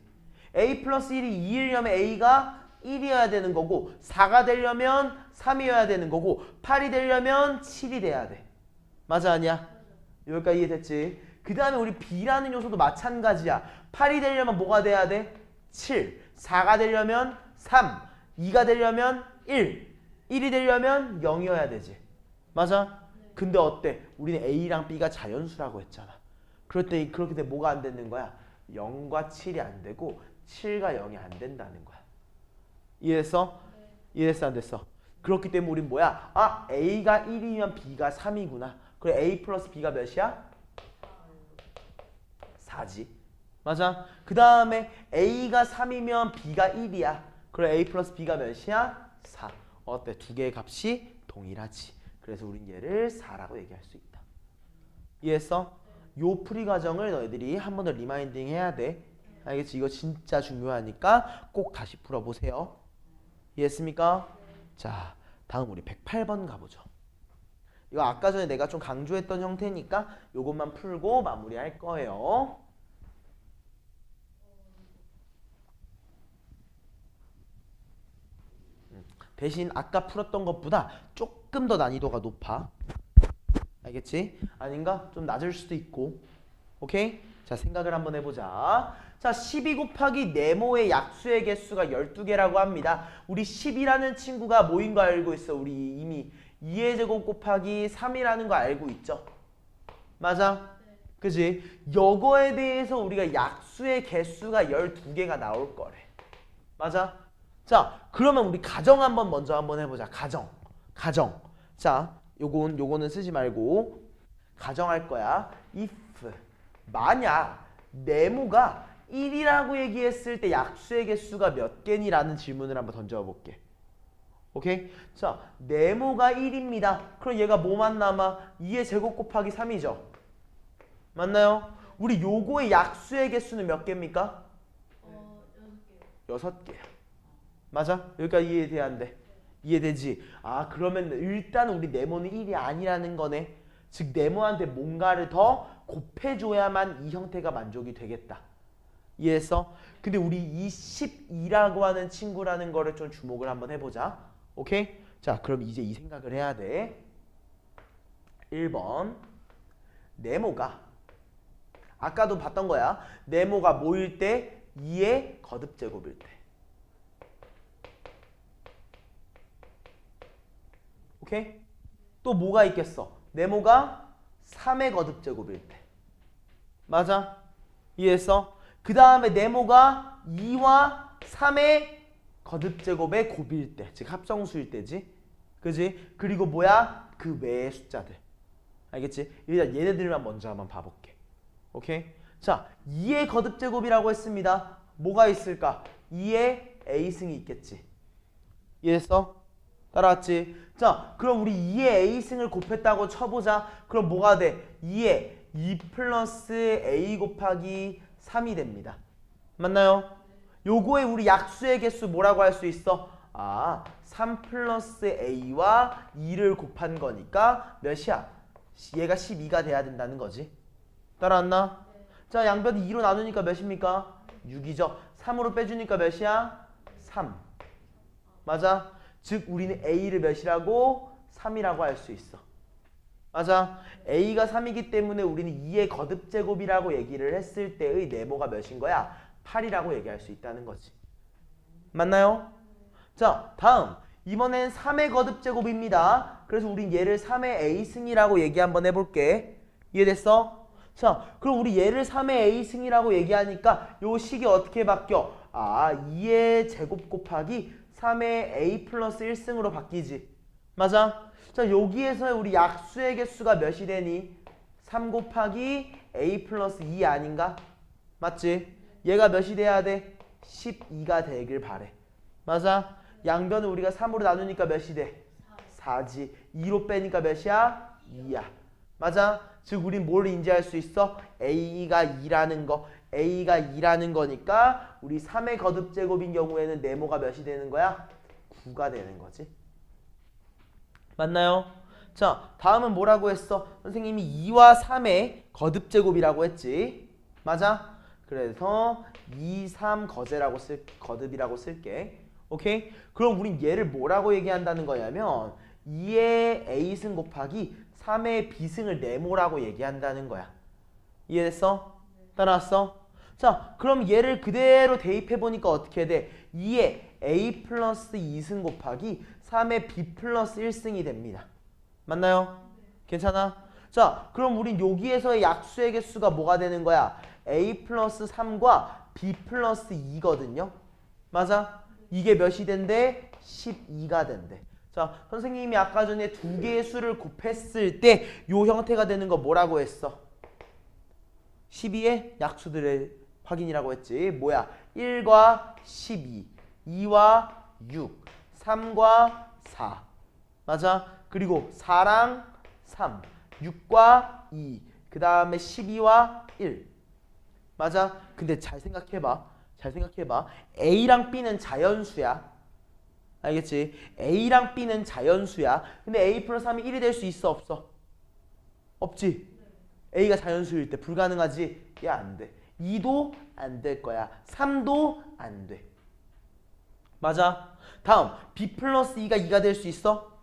A 플러스 1이 2이려면 A가 1이어야 되는 거고 4가 되려면 3이어야 되는 거고 8이 되려면 7이 돼야 돼. 맞아 아니야? 여기까지 이해됐지? 그 다음에 우리 B라는 요소도 마찬가지야. 8이 되려면 뭐가 돼야 돼? 7. 4가 되려면 3. 2가 되려면 1. 1이 되려면 0이어야 되지. 맞아? 근데 어때? 우리는 A랑 B가 자연수라고 했잖아. 그럴 때 그렇게 되면 뭐가 안 되는 거야? 0과 7이 안 되고 7과 0이 안 된다는 거야. 이해했어? 이해했어 안 됐어? 그렇기 때문에 우린 뭐야? 아, A가 1이면 B가 3이구나. 그래 A 플러스 B가 몇이야? 4지. 맞아? 그 다음에 A가 3이면 B가 1이야. 그래 A 플러스 B가 몇이야? 4. 어때? 두 개의 값이 동일하지. 그래서 우린 얘를 4라고 얘기할 수 있다. 이해했어? 요 풀이 과정을 너희들이 한 번 더 리마인딩 해야 돼. 알겠지? 이거 진짜 중요하니까 꼭 다시 풀어보세요. 이해했습니까? 자, 다음 우리 108번 가보죠. 이거 아까 전에 내가 좀 강조했던 형태니까 요것만 풀고 마무리할 거예요. 대신 아까 풀었던 것보다 조금 더 난이도가 높아. 알겠지? 아닌가? 좀 낮을 수도 있고. 오케이? 자, 생각을 한번 해보자. 자, 12 곱하기 네모의 약수의 개수가 12개라고 합니다. 우리 10이라는 친구가 뭐인 거 알고 있어? 우리 이미 2의 제곱 곱하기 3이라는 거 알고 있죠? 맞아? 그지? 요거에 대해서 우리가 약수의 개수가 12개가 나올 거래. 맞아? 자, 그러면 우리 가정 먼저 한번 해보자. 가정. 자, 요거는 쓰지 말고 가정할 거야. if 만약 네모가 1이라고 얘기했을 때 약수의 개수가 몇 개니라는 질문을 한번 던져볼게. 오케이? 자, 네모가 1입니다. 그럼 얘가 뭐만 남아? 2의 제곱 곱하기 3이죠. 맞나요? 우리 요거의 약수의 개수는 몇 개입니까? 6개야. 맞아? 여기까지 이해돼야 안 돼? 이해되지? 아, 그러면 일단 우리 네모는 1이 아니라는 거네. 즉 네모한테 뭔가를 더 곱해줘야만 이 형태가 만족이 되겠다. 이해했어? 근데 우리 이 12라고 하는 친구라는 거를 좀 주목을 한번 해보자. 오케이? 자, 그럼 이제 이 생각을 해야 돼. 1번 네모가 아까도 봤던 거야. 네모가 뭐일 때? 2의 거듭제곱일 때. 오케이? 또 뭐가 있겠어? 네모가 3의 거듭제곱일 때. 맞아? 이해했어? 그 다음에 네모가 2와 3의 거듭제곱의 곱일 때. 즉 합성수일 때지. 그지? 그리고 뭐야? 그 외의 숫자들. 알겠지? 일단 얘네들만 먼저 한번 봐볼게. 오케이? 자, 2의 거듭제곱이라고 했습니다. 뭐가 있을까? 2의 a승이 있겠지. 이해했어? 따라왔지? 자, 그럼 우리 2의 a승을 곱했다고 쳐보자. 그럼 뭐가 돼? 2의 2 플러스 a 곱하기 3이 됩니다. 맞나요? 요거에 우리 약수의 개수 뭐라고 할 수 있어? 아, 3 플러스 a와 2를 곱한 거니까 몇이야? 얘가 12가 돼야 된다는 거지. 따라왔나? 자, 양변이 2로 나누니까 몇입니까? 6이죠. 3으로 빼주니까 몇이야? 3. 맞아? 즉 우리는 a를 몇이라고? 3이라고 할 수 있어. 맞아? a가 3이기 때문에 우리는 2의 거듭제곱이라고 얘기를 했을 때의 네모가 몇인 거야? 8이라고 얘기할 수 있다는 거지. 맞나요? 자, 다음. 이번엔 3의 거듭제곱입니다. 그래서 우린 얘를 3의 a승이라고 얘기 한번 해볼게. 이해됐어? 자, 그럼 우리 얘를 3의 a승이라고 얘기하니까 요 식이 어떻게 바뀌어? 아, 2의 제곱 곱하기 3의 a 플러스 1승으로 바뀌지. 맞아? 자, 여기에서 우리 약수의 개수가 몇이 되니? 3 곱하기 a 플러스 2 아닌가? 맞지? 얘가 몇이 돼야 돼? 12가 되길 바래. 맞아? 양변을 우리가 3으로 나누니까 몇이 돼? 4지. 2로 빼니까 몇이야? 2야. 맞아? 즉 우린 뭘 인지할 수 있어? a가 2라는 거. a가 2라는 거니까 우리 3의 거듭제곱인 경우에는 네모가 몇이 되는 거야? 9가 되는 거지. 맞나요? 자, 다음은 뭐라고 했어? 선생님이 2와 3의 거듭제곱이라고 했지. 맞아? 그래서 2, 3 거듭이라고 쓸게. 오케이? 그럼 우린 얘를 뭐라고 얘기한다는 거냐면 2의 a승 곱하기 3의 b승을 네모라고 얘기한다는 거야. 이해됐어? 따라왔어? 자, 그럼 얘를 그대로 대입해보니까 어떻게 돼? 2의 a 플러스 2승 곱하기 3의 b 플러스 1승이 됩니다. 맞나요? 괜찮아? 자, 그럼 우린 여기에서의 약수의 개수가 뭐가 되는 거야? a 플러스 3과 b 플러스 2거든요. 맞아? 이게 몇이 된대? 12가 된대. 자, 선생님이 아까 전에 두 개의 수를 곱했을 때 요 형태가 되는 거 뭐라고 했어? 12의 약수들의 확인이라고 했지. 뭐야? 1과 12, 2와 6, 3과 4. 맞아? 그리고 4랑 3, 6과 2, 그 다음에 12와 1. 맞아? 근데 잘 생각해봐. 잘 생각해봐. A랑 B는 자연수야. 알겠지? A랑 B는 자연수야. 근데 A 플러스 3이 1이 될 수 있어? 없어? 없지? A가 자연수일 때 불가능하지? 야, 안 돼. 2도 안 될 거야. 3도 안 돼. 맞아? 다음. B 플러스 2가 2가 될 수 있어?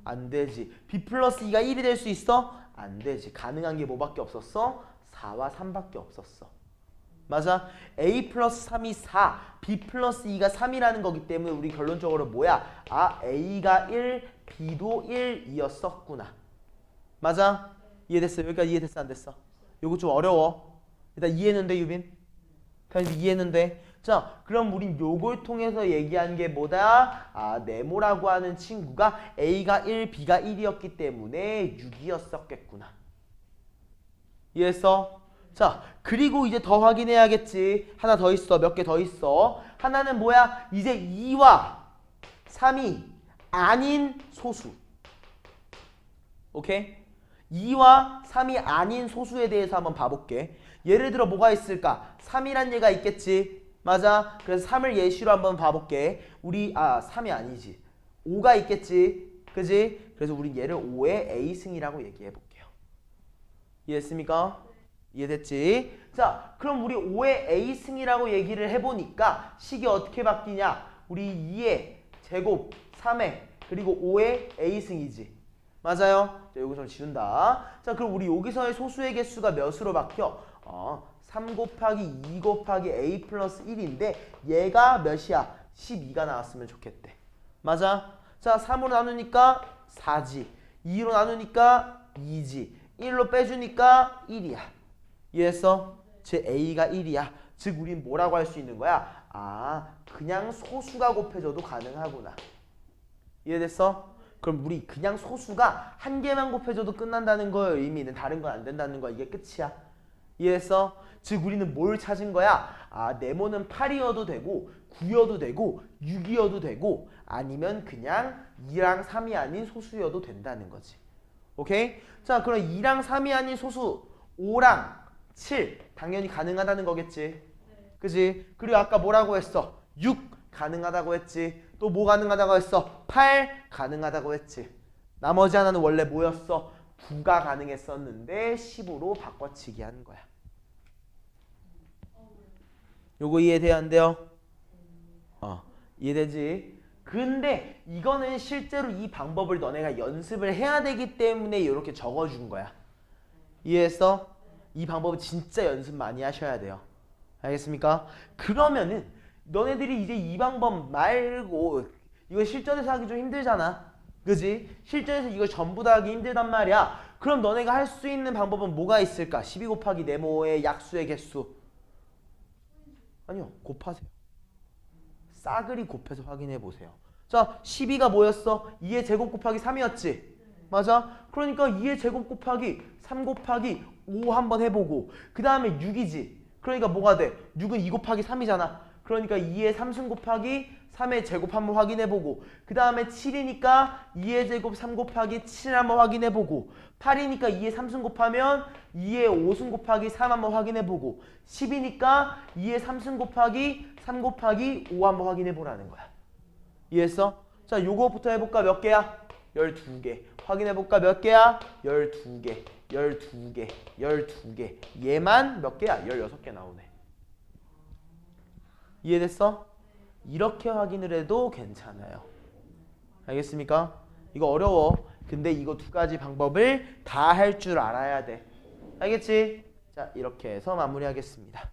안 되지. B 플러스 2가 1이 될 수 있어? 안 되지. 가능한 게 뭐밖에 없었어? 4와 3밖에 없었어. 맞아? A 플러스 3이 4, B 플러스 2가 3이라는 거기 때문에 우리 결론적으로 뭐야? 아, A가 1, B도 1이었었구나. 맞아? 이해됐어? 여기까지 이해됐어? 안 됐어? 요거 좀 어려워. 일단 이해했는데, 유빈? 그냥 이해했는데. 자, 그럼 우린 요걸 통해서 얘기한 게 뭐다? 아, 네모라고 하는 친구가 A가 1, B가 1이었기 때문에 6이었었겠구나. 이해했어? 자, 그리고 이제 더 확인해야겠지. 하나 더 있어. 몇 개 더 있어. 하나는 뭐야? 이제 2와 3이 아닌 소수. 오케이? 2와 3이 아닌 소수에 대해서 한번 봐볼게. 예를 들어 뭐가 있을까? 3이란 얘가 있겠지. 맞아? 그래서 3을 예시로 한번 봐볼게. 우리 3이 아니지. 5가 있겠지. 그지? 그래서 우리 얘를 5의 A승이라고 얘기해볼게요. 이해했습니까? 이해됐지? 자, 그럼 우리 5의 a승이라고 얘기를 해보니까 식이 어떻게 바뀌냐? 우리 2의 제곱 3의 그리고 5의 a승이지. 맞아요? 자, 여기 좀 지운다. 자, 그럼 우리 여기서의 소수의 개수가 몇으로 바뀌어? 3 곱하기 2 곱하기 a 플러스 1인데 얘가 몇이야? 12가 나왔으면 좋겠대. 맞아? 자, 3으로 나누니까 4지. 2로 나누니까 2지. 1로 빼주니까 1이야. 이해했어? 제 a가 1이야. 즉 우린 뭐라고 할 수 있는 거야? 그냥 소수가 곱해져도 가능하구나. 이해됐어? 그럼 우리 그냥 소수가 한 개만 곱해줘도 끝난다는 거의 의미는 다른 건 안 된다는 거야. 이게 끝이야. 이해했어? 즉 우리는 뭘 찾은 거야? 네모는 8이어도 되고 9여도 되고 6이어도 되고 아니면 그냥 2랑 3이 아닌 소수여도 된다는 거지. 오케이? 자, 그럼 2랑 3이 아닌 소수 5랑 7 당연히 가능하다는 거겠지. 그지? 그리고 아까 뭐라고 했어? 6 가능하다고 했지. 또 뭐 가능하다고 했어? 8 가능하다고 했지. 나머지 하나는 원래 뭐였어? 9가 가능했었는데 10으로 바꿔치기 하는 거야. 요거 이해돼야 안 돼요? 이해되지? 근데 이거는 실제로 이 방법을 너네가 연습을 해야 되기 때문에 이렇게 적어준 거야. 이해했어? 이 방법은 진짜 연습 많이 하셔야 돼요. 알겠습니까? 그러면은 너네들이 이제 이 방법 말고 이거 실전에서 하기 좀 힘들잖아. 그지? 실전에서 이거 전부 다 하기 힘들단 말이야. 그럼 너네가 할 수 있는 방법은 뭐가 있을까? 12 곱하기 네모의 약수의 개수. 아니요. 곱하세요. 싸그리 곱해서 확인해 보세요. 자, 12가 뭐였어? 2의 제곱 곱하기 3이었지? 맞아? 그러니까 2의 제곱 곱하기 3 곱하기 5 한번 해보고 그 다음에 6이지? 그러니까 뭐가 돼? 6은 2 곱하기 3이잖아. 그러니까 2의 3승 곱하기 3의 제곱 한번 확인해보고 그 다음에 7이니까 2의 제곱 3 곱하기 7 한번 확인해보고 8이니까 2의 3승 곱하면 2의 5승 곱하기 3 한번 확인해보고 10이니까 2의 3승 곱하기 3 곱하기 5 한번 확인해보라는 거야. 이해했어? 자, 요거부터 해볼까? 몇 개야? 12개. 확인해볼까? 몇 개야? 12개. 12개. 12개. 얘만 몇 개야? 16개 나오네. 이해됐어? 이렇게 확인을 해도 괜찮아요. 알겠습니까? 이거 어려워. 근데 이거 두 가지 방법을 다 할 줄 알아야 돼. 알겠지? 자, 이렇게 해서 마무리하겠습니다.